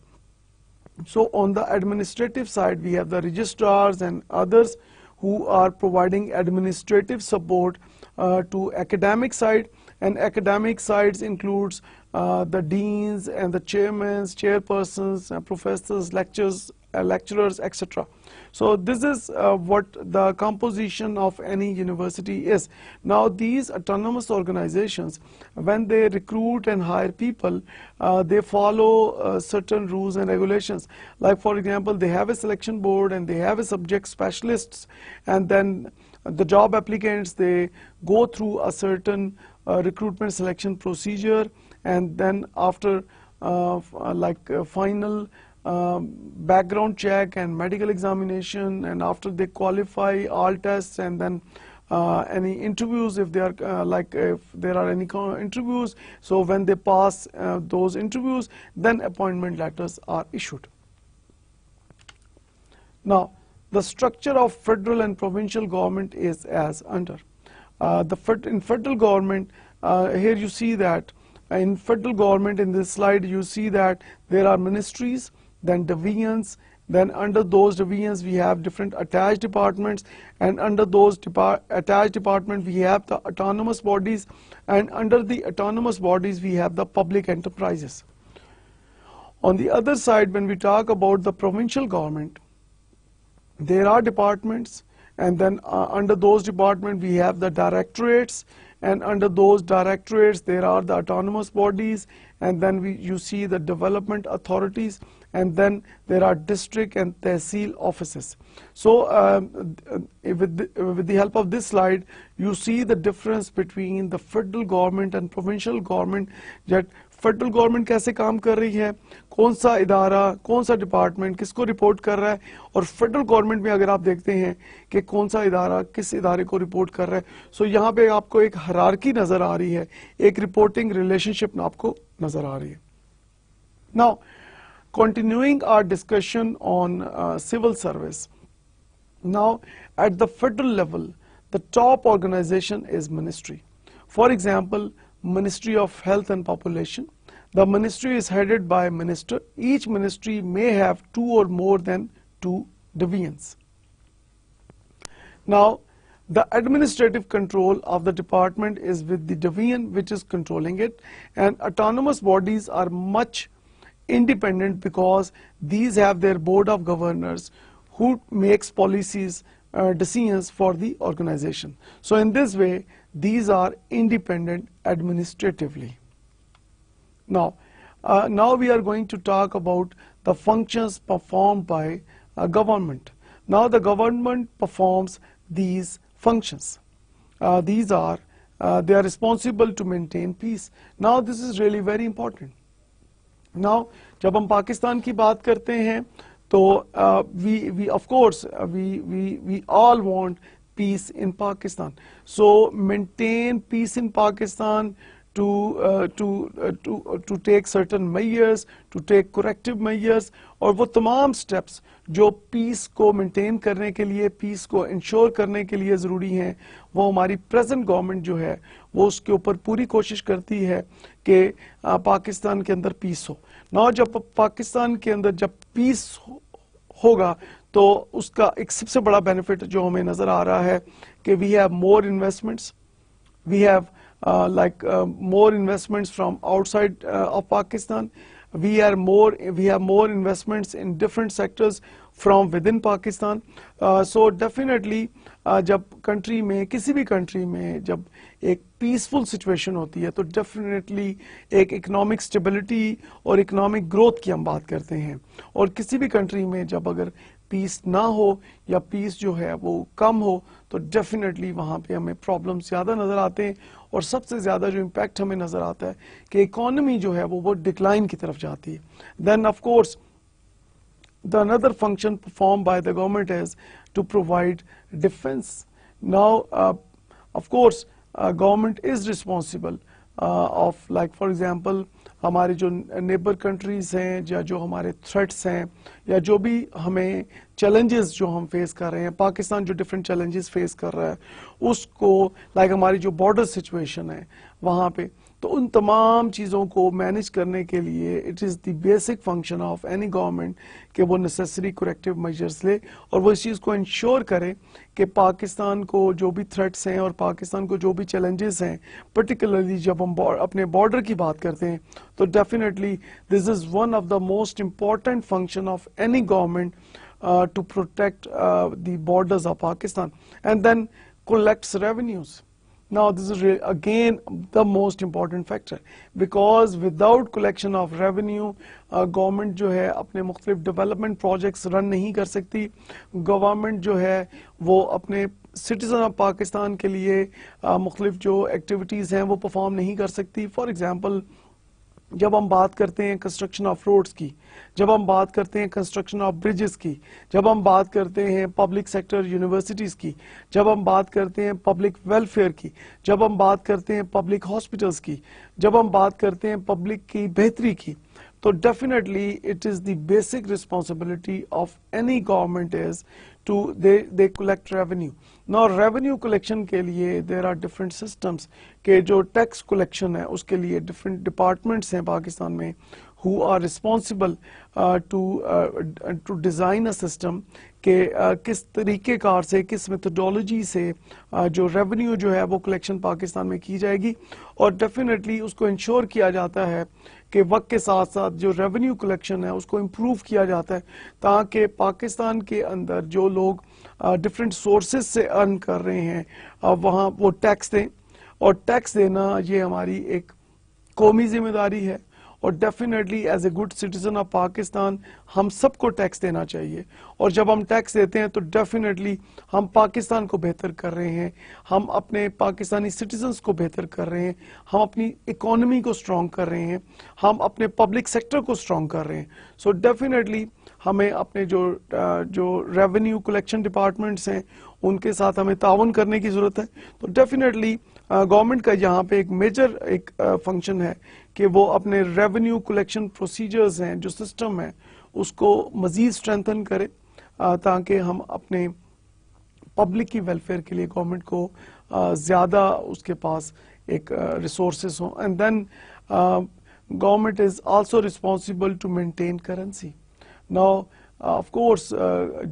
Speaker 1: So on the administrative side we have the registrars and others who are providing administrative support to academic side, and academic sides includes the deans and the chairmen, chairpersons, professors, lecturers, etc. So this is what the composition of any university is. Now these autonomous organizations, when they recruit and hire people, they follow certain rules and regulations. Like for example, they have a selection board and they have a subject specialists, and then the job applicants, they go through a certain recruitment selection procedure, and then after final background check and medical examination, and after they qualify all tests, and then any interviews if they are if there are any interviews, so when they pass those interviews, then appointment letters are issued. Now the structure of federal and provincial government is as under. In federal government, here you see that in federal government, in this slide you see that there are ministries, then divisions, then under those divisions we have different attached departments, and under those attached departments we have the autonomous bodies, and under the autonomous bodies we have the public enterprises. On the other side, when we talk about the provincial government, there are departments, and then under those departments we have the directorates, and under those directorates there are the autonomous bodies, and then you see the development authorities, and then there are district and tehsil offices. So with the help of this slide, you see the difference between the federal government and provincial government, that federal government कैसे काम कर रही है, कौन सा इदारा, कौन सा डिपार्टमेंट किसको रिपोर्ट कर रहा है, और फेडरल गवर्नमेंट में अगर आप देखते हैं कि कौन सा इदारा किस इदारे को रिपोर्ट कर रहा है. सो यहाँ पे आपको एक हायरार्की नजर आ रही है, एक रिपोर्टिंग रिलेशनशिप आपको नजर आ रही है. Now continuing our discussion on civil service. Now at the federal level, the top organization is ministry. For example, Ministry of Health and Population. The ministry is headed by a minister. Each ministry may have 2 or more than 2 divisions. Now the administrative control of the department is with the division which is controlling it, and autonomous bodies are much independent because these have their board of governors who makes policies, decisions for the organization. So in this way these are independent administratively. Now we are going to talk about the functions performed by government. Now the government performs these functions. They are responsible to maintain peace. Now this is really very important. Now जब हम पाकिस्तान की बात करते हैं तो we of course we all want peace in Pakistan. So maintain peace in Pakistan, to take certain measures, to take corrective measures, और वो तमाम steps जो peace को maintain करने के लिए, peace को ensure करने के लिए ज़रूरी हैं, वो हमारी present government जो है वो उसके ऊपर पूरी कोशिश करती है कि पाकिस्तान के अंदर peace हो. Now जब पाकिस्तान के अंदर जब peace होगा तो उसका एक सबसे बड़ा benefit जो हमें नज़र आ रहा है कि we have more investments, we have more investments from outside of Pakistan. We have more investments in different sectors. from within Pakistan. So definitely जब कंट्री में, किसी भी कंट्री में जब एक पीसफुल सिचुएशन होती है तो डेफिनेटली एक इकोनॉमिक स्टेबिलिटी और इकोनॉमिक ग्रोथ की हम बात करते हैं। और किसी भी कंट्री में जब अगर पीस ना हो या पीस जो है वो कम हो तो डेफिनेटली वहाँ पे हमें प्रॉब्लम ज़्यादा नज़र आते हैं। और सबसे ज़्यादा जो इम्पैक्ट हमें नज़र आता है कि इकोनॉमी जो है वो डिक्लाइन की तरफ जाती है। Then of course the another function performed by the government is to provide defense. Now of course government is responsible of, like for example हमारे जो नेबर कंट्रीज हैं या जो हमारे थ्रेट्स हैं या जो भी हमें चैलेंजेस जो हम फेस कर रहे हैं, पाकिस्तान जो डिफरेंट चैलेंजेस फेस कर रहा है उसको, लाइक हमारी जो बॉर्डर सिचुएशन है वहाँ पे, तो उन तमाम चीज़ों को मैनेज करने के लिए it is the basic function of any government कि वो नेसेसरी करेक्टिव मेजर्स ले और वो इस चीज़ को इंश्योर करे कि पाकिस्तान को जो भी थ्रेट्स हैं और पाकिस्तान को जो भी चैलेंजेस हैं, पर्टिकुलरली जब हम अपने बॉर्डर की बात करते हैं तो definitely this is one of the most important function of any government to protect the borders of Pakistan, and then collects revenues. Now this is again the most important factor, because without collection of revenue government जो है अपने मुख्तलिफ development projects run नहीं कर सकती। Government जो है वो अपने सिटीजन ऑफ पाकिस्तान के लिए मुख्तलिफ जो एक्टिविटीज़ हैं वो परफॉर्म नहीं कर सकती। फॉर एग्जांपल जब हम बात करते हैं कंस्ट्रक्शन ऑफ रोड्स की, जब हम बात करते हैं कंस्ट्रक्शन ऑफ ब्रिजेस की, जब हम बात करते हैं पब्लिक सेक्टर यूनिवर्सिटीज़ की, जब हम बात करते हैं पब्लिक वेलफेयर की, जब हम बात करते हैं पब्लिक हॉस्पिटल्स की, जब हम बात करते हैं पब्लिक की बेहतरी की, तो definitely it is the basic responsibility of any government is to the collect revenue. Now revenue collection के लिए देर आर डिफरेंट सिस्टम्स के जो टैक्स कलेक्शन है उसके लिए डिफरेंट डिपार्टमेंट्स हैं पाकिस्तान में who are responsible to design a system कि किस तरीके कार से, किस मेथोडोलॉजी से जो रेवेन्यू जो है वो कलेक्शन पाकिस्तान में की जाएगी। और डेफिनेटली उसको इंश्योर किया जाता है कि वक्त के साथ साथ जो रेवेन्यू कलेक्शन है उसको इम्प्रूव किया जाता है ताकि पाकिस्तान के अंदर जो लोग डिफरेंट सोर्सेज से अर्न कर रहे हैं वहाँ वो टैक्स दें। और टैक्स देना ये हमारी एक कौमी जिम्मेदारी है और definitely as a good citizen of Pakistan हम सबको टैक्स देना चाहिए। और जब हम टैक्स देते हैं तो डेफिनेटली हम पाकिस्तान को बेहतर कर रहे हैं, हम अपने पाकिस्तानी सिटीजन्स को बेहतर कर रहे हैं, हम अपनी इकोनॉमी को स्ट्रॉन्ग कर रहे हैं, हम अपने पब्लिक सेक्टर को स्ट्रॉन्ग कर रहे हैं। सो डेफिनेटली हमें अपने जो रेवेन्यू कलेक्शन डिपार्टमेंट्स हैं उनके साथ हमें ताउन करने की ज़रूरत है। तो डेफिनेटली गवर्नमेंट का यहाँ पे एक मेजर एक फंक्शन है कि वो अपने रेवेन्यू कलेक्शन प्रोसीजर्स हैं, जो सिस्टम है, उसको मज़ीद स्ट्रेंथन करे ताकि हम अपने पब्लिक की वेलफेयर के लिए गवर्नमेंट को ज़्यादा उसके पास एक रिसोर्सेज हों। And then government is also responsible to maintain currency. Now of course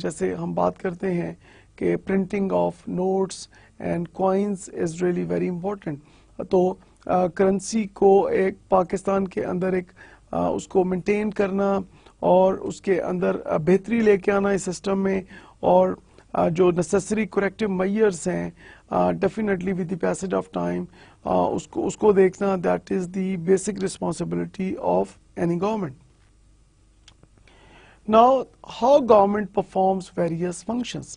Speaker 1: जैसे हम बात करते हैं कि printing of notes and coins is really very important. तो करेंसी को एक पाकिस्तान के अंदर एक उसको मेंटेन करना और उसके अंदर बेहतरी लेके आना इस सिस्टम में, और जो नेसेसरी करेक्टिव मेजर्स हैं definitely with the passage of time उसको देखना, that is the basic responsibility of any government. Now, how government performs various functions?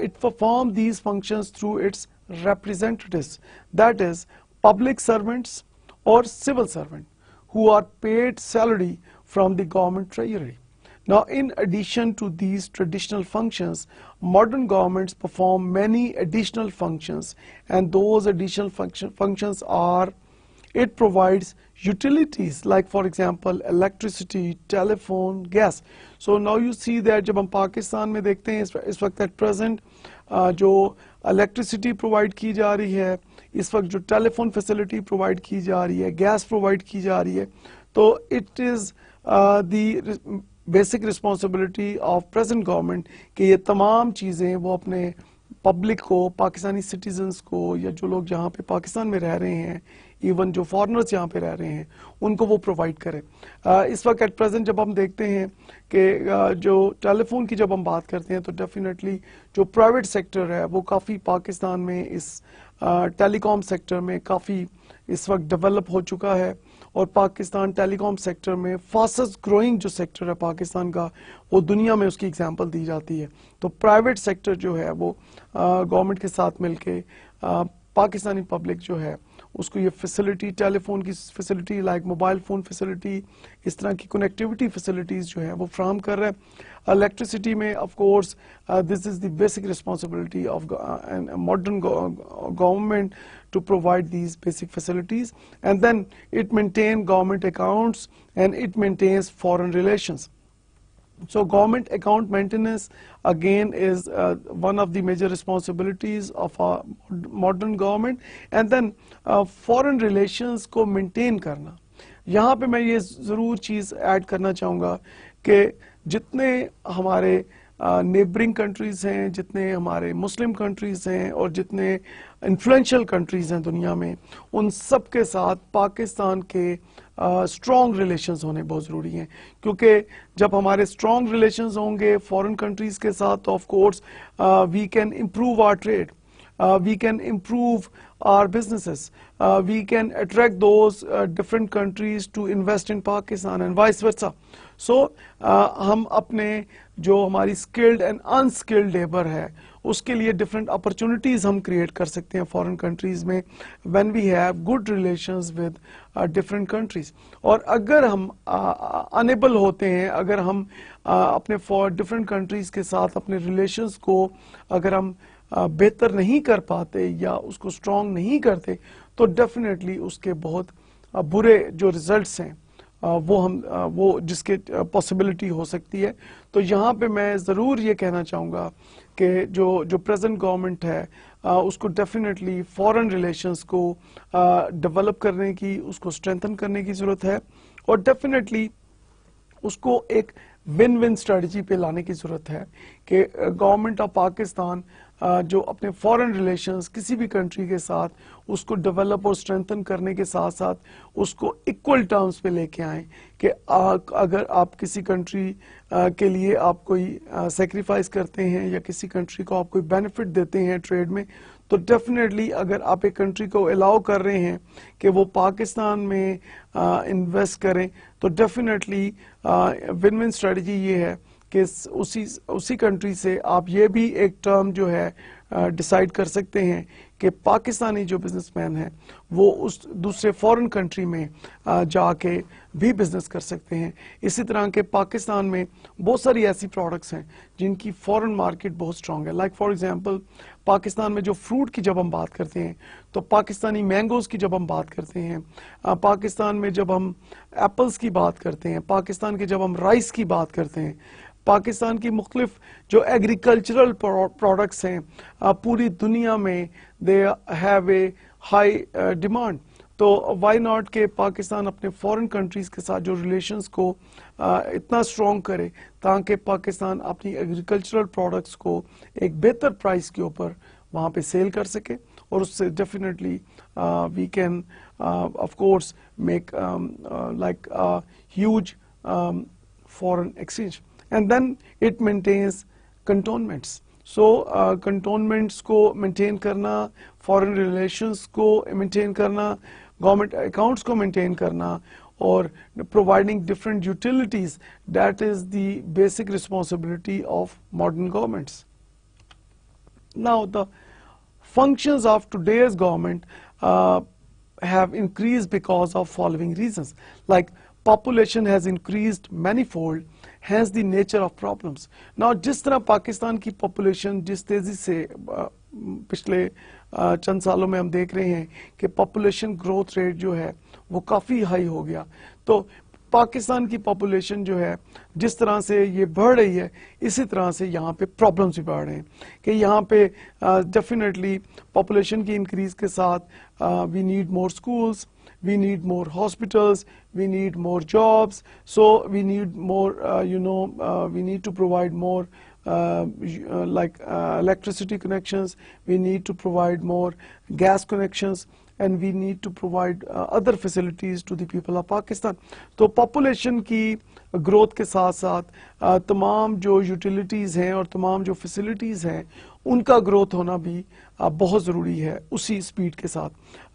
Speaker 1: It performs these functions through its representatives, that is, public servants or civil servants who are paid salary from the government treasury. Now, in addition to these traditional functions, modern governments perform many additional functions, and those additional functions are: it provides utilities like for example electricity, telephone, gas. So now you see that जब हम पाकिस्तान में देखते हैं इस वक्त at present जो electricity provide की जा रही है, इस वक्त जो telephone facility provide की जा रही है, gas provide की जा रही है, तो it is the basic responsibility of present government कि ये तमाम चीज़ें वो अपने पब्लिक को, पाकिस्तानी सिटीजन्स को या जो लोग जहाँ पे पाकिस्तान में रह रहे हैं इवन जो फॉरेनर्स यहाँ पे रह रहे हैं उनको वो प्रोवाइड करें। इस वक्त एट प्रेजेंट जब हम देखते हैं कि जो टेलीफोन की जब हम बात करते हैं तो डेफिनेटली जो प्राइवेट सेक्टर है वो काफ़ी पाकिस्तान में इस टेलीकॉम सेक्टर में काफ़ी इस वक्त डेवलप हो चुका है, और पाकिस्तान टेलीकॉम सेक्टर में फास्टेस्ट ग्रोइंग जो सेक्टर है पाकिस्तान का, वो दुनिया में उसकी एग्जांपल दी जाती है। तो प्राइवेट सेक्टर जो है वो गवर्नमेंट के साथ मिलके पाकिस्तानी पब्लिक जो है उसको ये फैसिलिटी, टेलीफोन की facility like mobile phone facility, इस तरह की कनेक्टिविटी फैसिलिटीज़ जो है वो फ्राहम कर रहा है। इलेक्ट्रिसिटी में of course this is the basic responsibility of modern government to provide these basic facilities, and then it maintains government accounts and it maintains foreign relations. So government account maintenance again is one of the major responsibilities of a modern government, and then foreign relations को maintain करना। यहाँ पे मैं ये ज़रूर चीज़ add करना चाहूँगा कि जितने हमारे नेबरिंग कंट्रीज़ हैं, जितने हमारे मुस्लिम कंट्रीज़ हैं और जितने इन्फ्लुएंशियल कंट्रीज़ हैं दुनिया में, उन सब के साथ पाकिस्तान के स्ट्रॉन्ग रिलेशंस होने बहुत ज़रूरी हैं, क्योंकि जब हमारे स्ट्रॉन्ग रिलेशंस होंगे फॉरेन कंट्रीज़ के साथ तो of course we can improve our trade, we can improve our businesses, we can attract those different countries to invest in Pakistan and vice versa. So हम अपने जो हमारी skilled and unskilled labor है उसके लिए different opportunities हम create कर सकते हैं foreign countries में when we have good relations with different countries. और अगर हम unable होते हैं, अगर हम अपने different countries के साथ अपने relations को अगर हम बेहतर नहीं कर पाते या उसको स्ट्रॉन्ग नहीं करते तो डेफिनेटली उसके बहुत बुरे जो रिजल्ट्स हैं वो जिसके पॉसिबिलिटी हो सकती है। तो यहाँ पे मैं ज़रूर ये कहना चाहूँगा कि जो प्रेजेंट गवर्नमेंट है उसको डेफिनेटली फॉरेन रिलेशंस को डेवलप करने की, उसको स्ट्रेंथन करने की ज़रूरत है, और डेफिनेटली उसको एक विन विन स्ट्रेटजी पे लाने की ज़रूरत है कि गवर्नमेंट ऑफ पाकिस्तान जो अपने फॉरेन रिलेशंस किसी भी कंट्री के साथ उसको डेवलप और स्ट्रेंथन करने के साथ साथ उसको इक्वल टर्म्स पे लेके आएँ कि अगर आप किसी कंट्री के लिए आप कोई सेक्रीफाइस करते हैं या किसी कंट्री को आप कोई बेनिफिट देते हैं ट्रेड में, तो डेफिनेटली अगर आप एक कंट्री को अलाउ कर रहे हैं कि वो पाकिस्तान में इन्वेस्ट करें तो डेफिनेटली विन विन स्ट्रेटजी ये है कि उसी कंट्री से आप ये भी एक टर्म जो है डिसाइड कर सकते हैं कि पाकिस्तानी जो बिजनेसमैन है वो उस दूसरे फॉरेन कंट्री में जाके भी बिजनेस कर सकते हैं। इसी तरह के पाकिस्तान में बहुत सारी ऐसी प्रोडक्ट्स हैं जिनकी फॉरेन मार्केट बहुत स्ट्रांग है। लाइक फॉर एग्जांपल पाकिस्तान में जो फ्रूट की जब हम बात करते हैं तो पाकिस्तानी मैंगोज की जब हम बात करते हैं, पाकिस्तान में जब हम एप्पल्स की बात करते हैं, पाकिस्तान के जब हम राइस की बात करते हैं, पाकिस्तान की मुख्तलिफ जो एग्रीकल्चरल प्रोडक्ट्स हैं पूरी दुनिया में they have a high demand. तो वाई नॉट के पाकिस्तान अपने फॉरेन कंट्रीज़ के साथ जो रिलेशंस को इतना स्ट्रॉन्ग करे ताकि पाकिस्तान अपनी एग्रीकल्चरल प्रोडक्ट्स को एक बेहतर प्राइस के ऊपर वहाँ पे सेल कर सके, और उससे definitely we can of course make like huge foreign exchange, and then it maintains cantonments. So cantonments को maintain करना, foreign relations को maintain करना, government accounts को maintain करना, और providing different utilities, that is the basic responsibility of modern governments. Now the functions of today's government have increased because of following reasons, like population has increased manifold, hence the nature of problems. Now जिस तरह पाकिस्तान की population जिस तेज़ी से पिछले चंद सालों में हम देख रहे हैं कि population growth rate जो है वो काफ़ी हाई हो गया, तो पाकिस्तान की पॉपुलेशन जो है जिस तरह से ये बढ़ रही है इसी तरह से यहाँ पे प्रॉब्लम्स भी बढ़ रहे हैं कि यहाँ पे डेफिनेटली पॉपुलेशन की इंक्रीज के साथ we need more schools, we need more hospitals, we need more jobs, so we need more we need to provide more like electricity connections, we need to provide more gas connections, and we need to provide other facilities to the people of Pakistan. तो population की growth के साथ साथ तमाम जो utilities हैं और तमाम जो facilities हैं उनका growth होना भी बहुत ज़रूरी है उसी speed के साथ.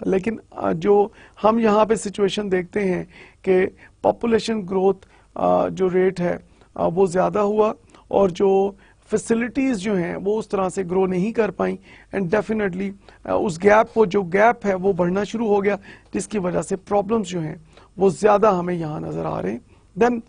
Speaker 1: लेकिन जो हम यहाँ पे situation देखते हैं कि population growth जो rate है वो ज़्यादा हुआ और जो फैसिलिटीज़ जो हैं वो उस तरह से ग्रो नहीं कर पाई, एंड डेफिनेटली उस गैप है वो बढ़ना शुरू हो गया, जिसकी वजह से प्रॉब्लम्स जो हैं वो ज़्यादा हमें यहाँ नज़र आ रहे हैं. Then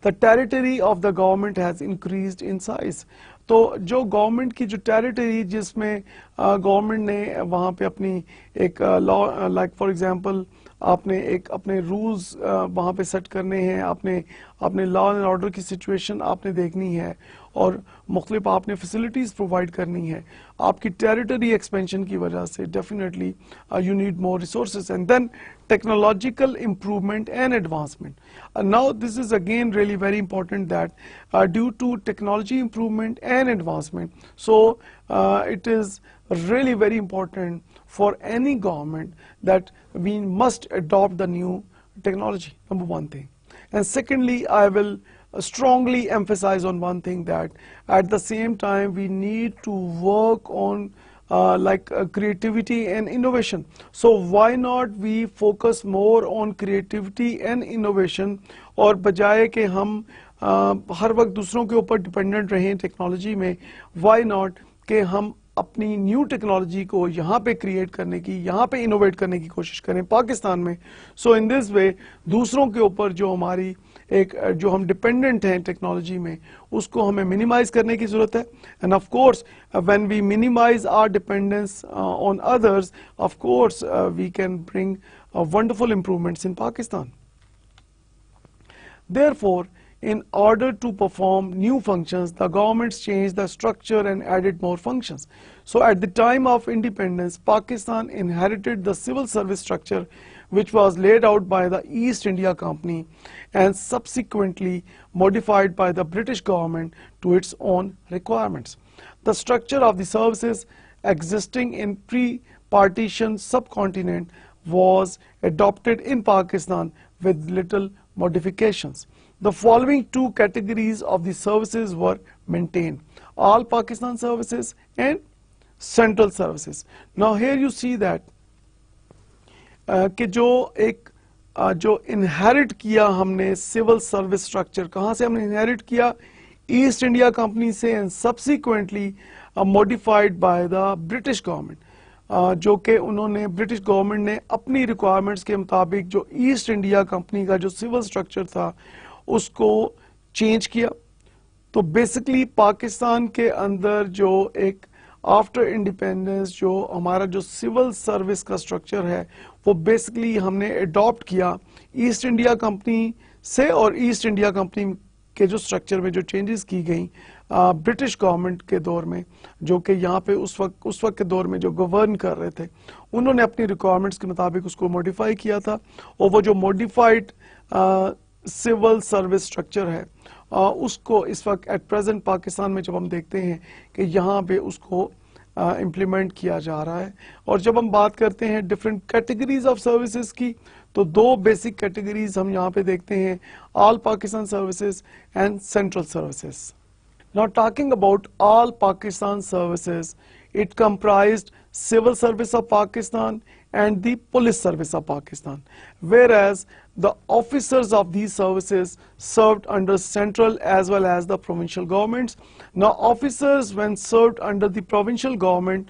Speaker 1: the territory of the government has increased in size. तो जो गवर्नमेंट की जो टेरिटरी जिसमें गवर्नमेंट ने वहाँ पे अपनी एक लॉ, लाइक फॉर एग्जांपल आपने एक अपने रूल्स वहाँ पे सेट करने हैं, आपने लॉ एंड ऑर्डर की सिचुएशन आपने देखनी है और मुख्तलिफ आपने फैसिलिटीज़ प्रोवाइड करनी है. आपकी टेरिटरी एक्सपेंशन की वजह से definitely you need more resources. And then technological improvement and advancement. Now this is again really very important that due to technology improvement and advancement, so it is really very important for any government that we must adopt the new technology, number one thing. And secondly, I will strongly emphasize on one thing, that at the same time we need to work on creativity and innovation. So why not we focus more on creativity and innovation, और बजाय कि हम हर वक्त दूसरों के ऊपर dependent रहें technology में, why not कि हम अपनी न्यू टेक्नोलॉजी को यहाँ पे क्रिएट करने की, यहाँ पे इनोवेट करने की कोशिश करें पाकिस्तान में. सो इन दिस वे दूसरों के ऊपर जो हमारी जो हम डिपेंडेंट हैं टेक्नोलॉजी में, उसको हमें मिनिमाइज करने की ज़रूरत है. And of course when we minimise our dependence on others, of course we can bring wonderful improvements in Pakistan. Therefore, in order to perform new functions, the governments changed the structure and added more functions. So at the time of independence, Pakistan inherited the civil service structure, which was laid out by the East India Company and subsequently modified by the British government to its own requirements. The structure of the services existing in pre-partition subcontinent was adopted in Pakistan with little modifications. The following two categories of the services were maintained: All Pakistan services and central services. Now here you see that कि जो inherit किया हमने civil service structure, कहाँ से हमने inherit किया? East India company से, and subsequently modified by the British government, जो कि उन्होंने ब्रिटिश गवर्नमेंट ने अपनी रिक्वायरमेंट्स के मुताबिक जो ईस्ट इंडिया कंपनी का जो सिविल स्ट्रक्चर था उसको चेंज किया. तो बेसिकली पाकिस्तान के अंदर जो एक आफ्टर इंडिपेंडेंस जो हमारा जो सिविल सर्विस का स्ट्रक्चर है वो बेसिकली हमने अडॉप्ट किया ईस्ट इंडिया कंपनी से, और ईस्ट इंडिया कंपनी के जो स्ट्रक्चर में जो चेंजेस की गई ब्रिटिश गवर्नमेंट के दौर में, जो कि यहाँ पे उस वक्त के दौर में जो गवर्न कर रहे थे, उन्होंने अपनी रिक्वायरमेंट्स के मुताबिक उसको मॉडिफाई किया था. और वो जो मॉडिफाइड सिविल सर्विस स्ट्रक्चर है उसको इस वक्त एट प्रेजेंट पाकिस्तान में जब हम देखते हैं कि यहाँ पे उसको इम्प्लीमेंट किया जा रहा है. और जब हम बात करते हैं डिफरेंट कैटेगरीज ऑफ सर्विसेज की, तो दो बेसिक कैटेगरीज हम यहाँ पे देखते हैं: all Pakistan services and central services. Now talking about all Pakistan services, it comprised civil service of Pakistan and the police service of Pakistan, whereas the officers of these services served under central as well as the provincial governments. Now officers, when served under the provincial government,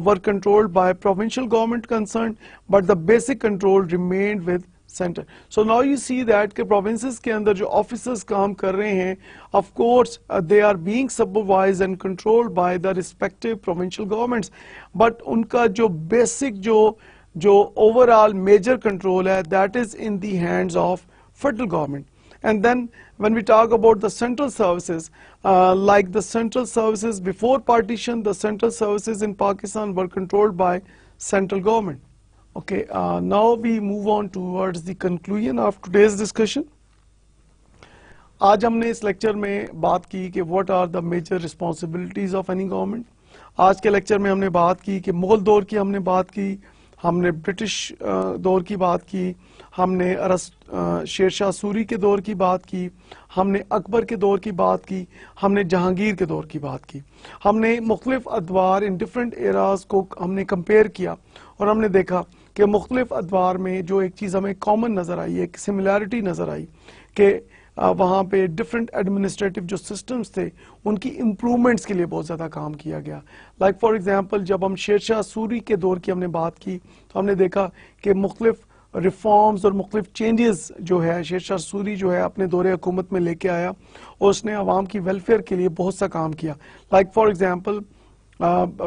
Speaker 1: were controlled by provincial government concerned, but the basic control remained with center. So now you see that के provinces के अंदर जो officers काम कर रहे हैं, of course they are being supervised and controlled by the respective provincial governments, but उनका जो basic जो overall major control है, that is in the hands of federal government. And then when we talk about the central services, like the central services before partition, the central services in Pakistan were controlled by central government. Okay, now we move on towards the conclusion of today's discussion. आज हमने इस lecture में बात की कि what are the major responsibilities of any government. आज के lecture में हमने बात की कि मुगल दौर की हमने बात की, हमने ब्रिटिश दौर की बात की, हमने शेरशाह सूरी के दौर की बात की, हमने अकबर के दौर की बात की, हमने जहांगीर के दौर की बात की। हमने मुख्तलिफ अदवार इन डिफरेंट एराज को हमने कंपेयर किया और हमने देखा कि मुख्तलिफ अदवार में जो एक चीज़ हमें कॉमन नज़र आई, एक सिमिलैरिटी नज़र आई कि वहाँ पे डिफरेंट एडमिनिस्ट्रेटिव जो सिस्टम्स थे उनकी इम्प्रूवमेंट्स के लिए बहुत ज़्यादा काम किया गया। लाइक फॉर एग्जांपल जब हम शेरशाह सूरी के दौर की हमने बात की तो हमने देखा कि मुख्तलिफ रिफॉर्म्स और मुख्तलिफ चेंजेस जो है शेरशाह सूरी जो है अपने दौरे हुकूमत में लेके आया और उसने आवाम की वेलफेयर के लिए बहुत सा काम किया। Like for example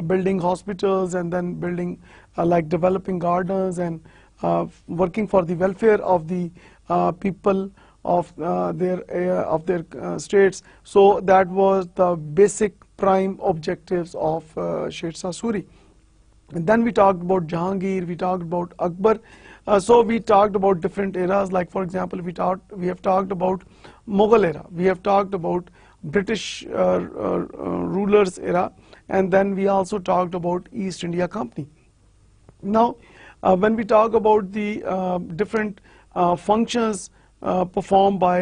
Speaker 1: building hospitals and then building like developing gardens and working for the welfare of the people of their states. So that was the basic prime objectives of Sher Shah Suri. And then we talked about Jahangir, we talked about Akbar. So we talked about different eras. Like for example, we have talked about Mughal era, we have talked about British rulers era, and then we also talked about East India Company. Now, when we talk about the different functions performed by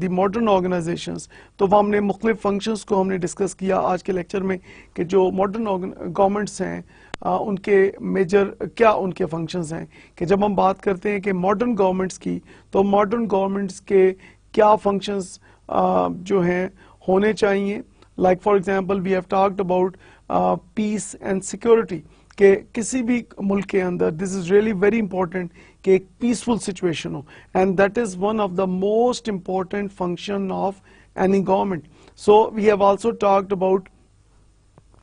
Speaker 1: the modern organizations, तो वो हमने मुख्तलिफ functions को हमने discuss किया आज के lecture में कि जो modern governments हैं उनके मेजर क्या उनके फंक्शंस हैं। कि जब हम बात करते हैं कि मॉडर्न गवर्नमेंट्स की, तो मॉडर्न गवर्नमेंट्स के क्या फंक्शंस जो हैं होने चाहिए। Like for example we have talked about peace and security कि किसी भी मुल्क के अंदर this is really very important कि एक पीसफुल सिचुएशन हो, and that is one of the most important function of any government. So we have also talked about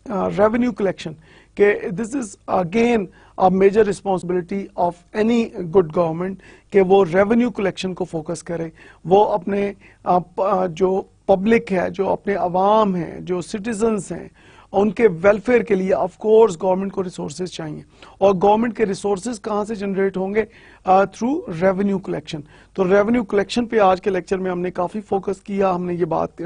Speaker 1: revenue collection कि this is again a major responsibility of any good government कि वो revenue collection को focus करे, वो अपने जो public है, जो अपने अवाम हैं, जो सिटीजन्स हैं, उनके वेलफेयर के लिए ऑफ कोर्स गवर्नमेंट को रिसोर्सेज चाहिए। और गवर्नमेंट के रिसोर्सेज कहाँ से जनरेट होंगे? Through revenue collection. तो रेवेन्यू कलेक्शन पे आज के लेक्चर में हमने काफ़ी फोकस किया। हमने ये बात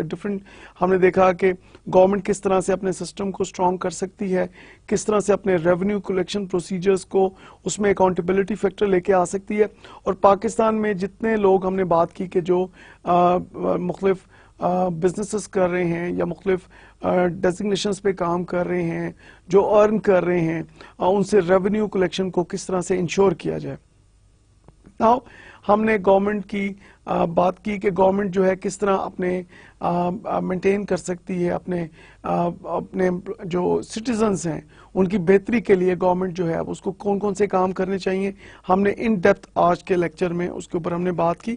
Speaker 1: हमने देखा कि गवर्नमेंट किस तरह से अपने सिस्टम को स्ट्रॉन्ग कर सकती है, किस तरह से अपने रेवेन्यू कलेक्शन प्रोसीजर्स को उसमें अकाउंटेबिलिटी फैक्टर लेके आ सकती है। और पाकिस्तान में जितने लोग हमने बात की कि जो मुख्तलिफ बिजनेसेस कर रहे हैं या मुख्तलिफ डेजिग्नेशंस पे काम कर रहे हैं, जो अर्न कर रहे हैं, उनसे रेवेन्यू कलेक्शन को किस तरह से इंश्योर किया जाए। नाउ हमने गवर्नमेंट की बात की कि गवर्नमेंट जो है किस तरह अपने मेंटेन कर सकती है अपने जो सिटीजन्स हैं उनकी बेहतरी के लिए गवर्नमेंट जो है उसको कौन कौन से काम करने चाहिए। हमने इन डेप्थ आज के लेक्चर में उसके ऊपर हमने बात की।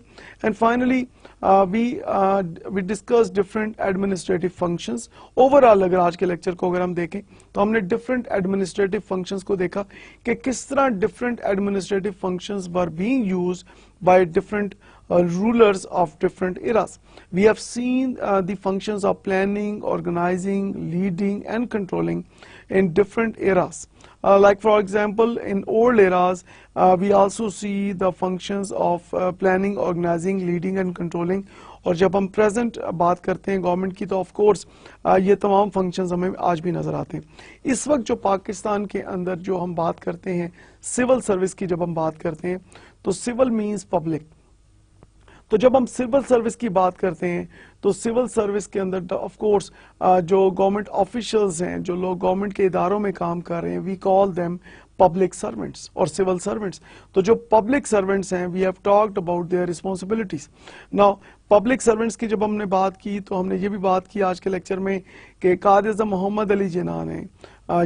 Speaker 1: And finally we discuss different administrative functions. Overall अगर आज के लेक्चर को अगर हम देखें तो हमने डिफरेंट एडमिनिस्ट्रेटिव फंक्शंस को देखा कि किस तरह different administrative functions were being used by different rulers of different eras. We have seen the functions of planning, organizing, leading and controlling in different eras. Like for example, in old eras, we also see the functions of planning, organizing, leading and controlling. और जब हम present बात करते हैं government की तो of course ये तमाम फंक्शंस हमें आज भी नज़र आते हैं। इस वक्त जो पाकिस्तान के अंदर जो हम बात करते हैं सिविल सर्विस की, जब हम बात करते हैं तो सिविल मीन्स पब्लिक। तो जब हम सिविल सर्विस की बात करते हैं तो सिविल सर्विस के अंदर ऑफ कोर्स जो गवर्नमेंट ऑफिशियल्स हैं, जो लोग गवर्नमेंट के इदारों में काम कर रहे हैं, we call them public servants और सिविल सर्वेंट्स। तो जो पब्लिक सर्वेंट्स हैं we have talked about their responsibilities. Now public servants की जब हमने बात की तो हमने ये भी बात की आज के लेक्चर में कि कायद-ए-आज़म मोहम्मद अली जिन्ना ने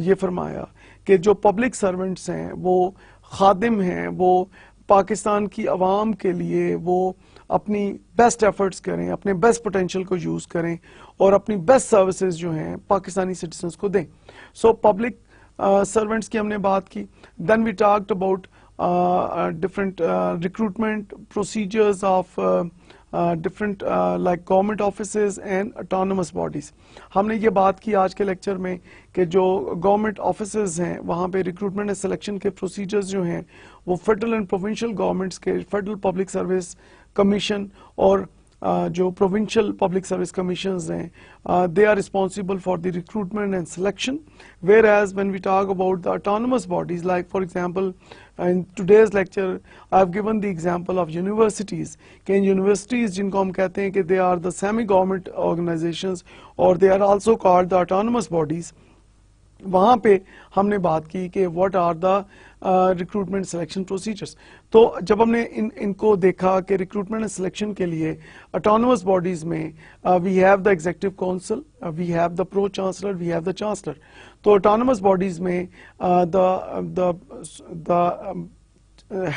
Speaker 1: ये फरमाया कि जो पब्लिक सर्वेंट्स हैं वो खादिम हैं, वो पाकिस्तान की आवाम के लिए वो अपनी बेस्ट एफर्ट्स करें, अपने बेस्ट पोटेंशियल को यूज़ करें और अपनी बेस्ट सर्विसेज जो हैं पाकिस्तानी सिटीजन्स को दें। सो पब्लिक सर्वेंट्स की हमने बात की। Then we talked about different recruitment procedures of different like government offices and autonomous bodies. हमने ये बात की आज के लेक्चर में कि जो गवर्नमेंट ऑफिसेज हैं वहाँ पे रिक्रूटमेंट एंड सिलेक्शन के प्रोसीजर्स जो हैं वो फेडरल एंड प्रोविंशियल गवर्नमेंट्स के फेडरल पब्लिक सर्विस कमीशन और जो प्रोविंशियल पब्लिक सर्विस कमीशंस हैं, they are responsible for the recruitment and selection, whereas when we talk about the autonomous bodies, like for example in today's lecture I have given the example of universities. कि universities जिनको हम कहते हैं कि they are the semi government organizations or they are also called the autonomous bodies, वहाँ पे हमने बात की कि what are the recruitment selection procedures. तो जब हमने इनको देखा कि रिक्रूटमेंट एंड सिलेक्शन के लिए ऑटोनमस बॉडीज में we have the executive council, we have the pro chancellor, we have the chancellor. तो ऑटोनमस बॉडीज में the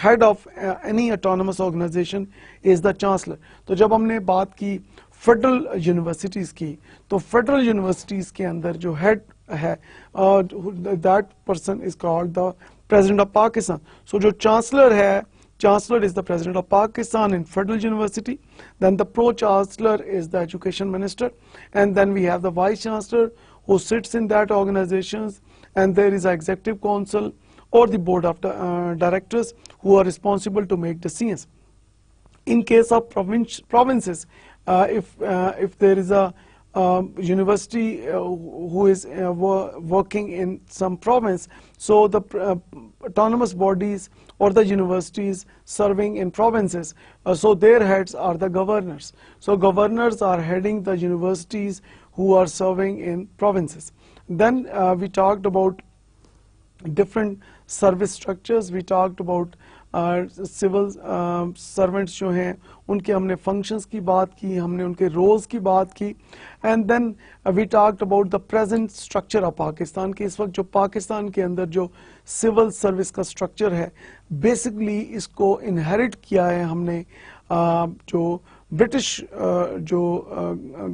Speaker 1: head of any autonomous organisation is the chancellor. तो जब हमने बात की फेडरल यूनिवर्सिटीज की, तो फेडरल यूनिवर्सिटीज के अंदर जो हेड है that person is called the president of Pakistan. So जो चांसलर है, chancellor is the president of Pakistan in federal university, then the pro chancellor is the education minister, and then we have the vice chancellor who sits in that organizations, and there is an executive council or the board of directors who are responsible to make decisions. In case of provinces, if there is a university who is working in some province, so the autonomous bodies or the universities serving in provinces, so their heads are the governors. So governors are heading the universities who are serving in provinces. Then we talked about different service structures. We talked about civil servants जो हैं उनके हमने functions की बात की, हमने उनके roles की बात की, and then we talked about the present structure of Pakistan, कि इस वक्त जो पाकिस्तान के अंदर जो सिविल सर्विस का स्ट्रक्चर है, बेसिकली इसको इनहेरिट किया है हमने जो ब्रिटिश जो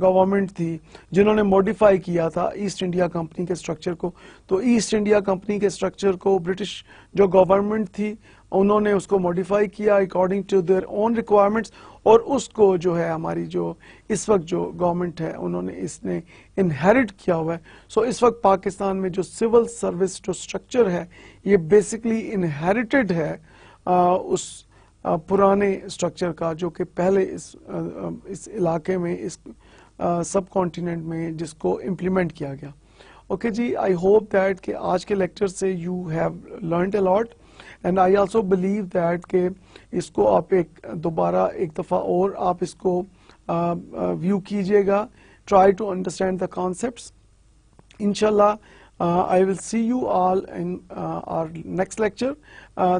Speaker 1: गवर्नमेंट थी जिन्होंने मॉडिफाई किया था ईस्ट इंडिया कंपनी के स्ट्रक्चर को। तो ईस्ट इंडिया कंपनी के स्ट्रक्चर को ब्रिटिश जो गवर्नमेंट थी उन्होंने उसको मॉडिफाई किया according to their own requirements, और उसको जो है हमारी जो इस वक्त जो गवर्नमेंट है उन्होंने इसने इनहेरिट किया हुआ है। सो इस वक्त पाकिस्तान में जो सिविल सर्विस जो स्ट्रक्चर है ये बेसिकली इनहेरिटेड है उस पुराने स्ट्रक्चर का, जो कि पहले इस इलाके में, इस सब कॉन्टिनेंट में जिसको इम्प्लीमेंट किया गया। ओके जी, आई होप दैट कि आज के लेक्चर से you have learned a lot, and I also believe that कि इसको आप दोबारा एक दफ़ा और आप इसको व्यू कीजिएगा, try to understand the concepts. इंशाल्लाह I will see you all in our next lecture.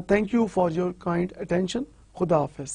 Speaker 1: Thank you for your kind attention. Khuda Hafiz.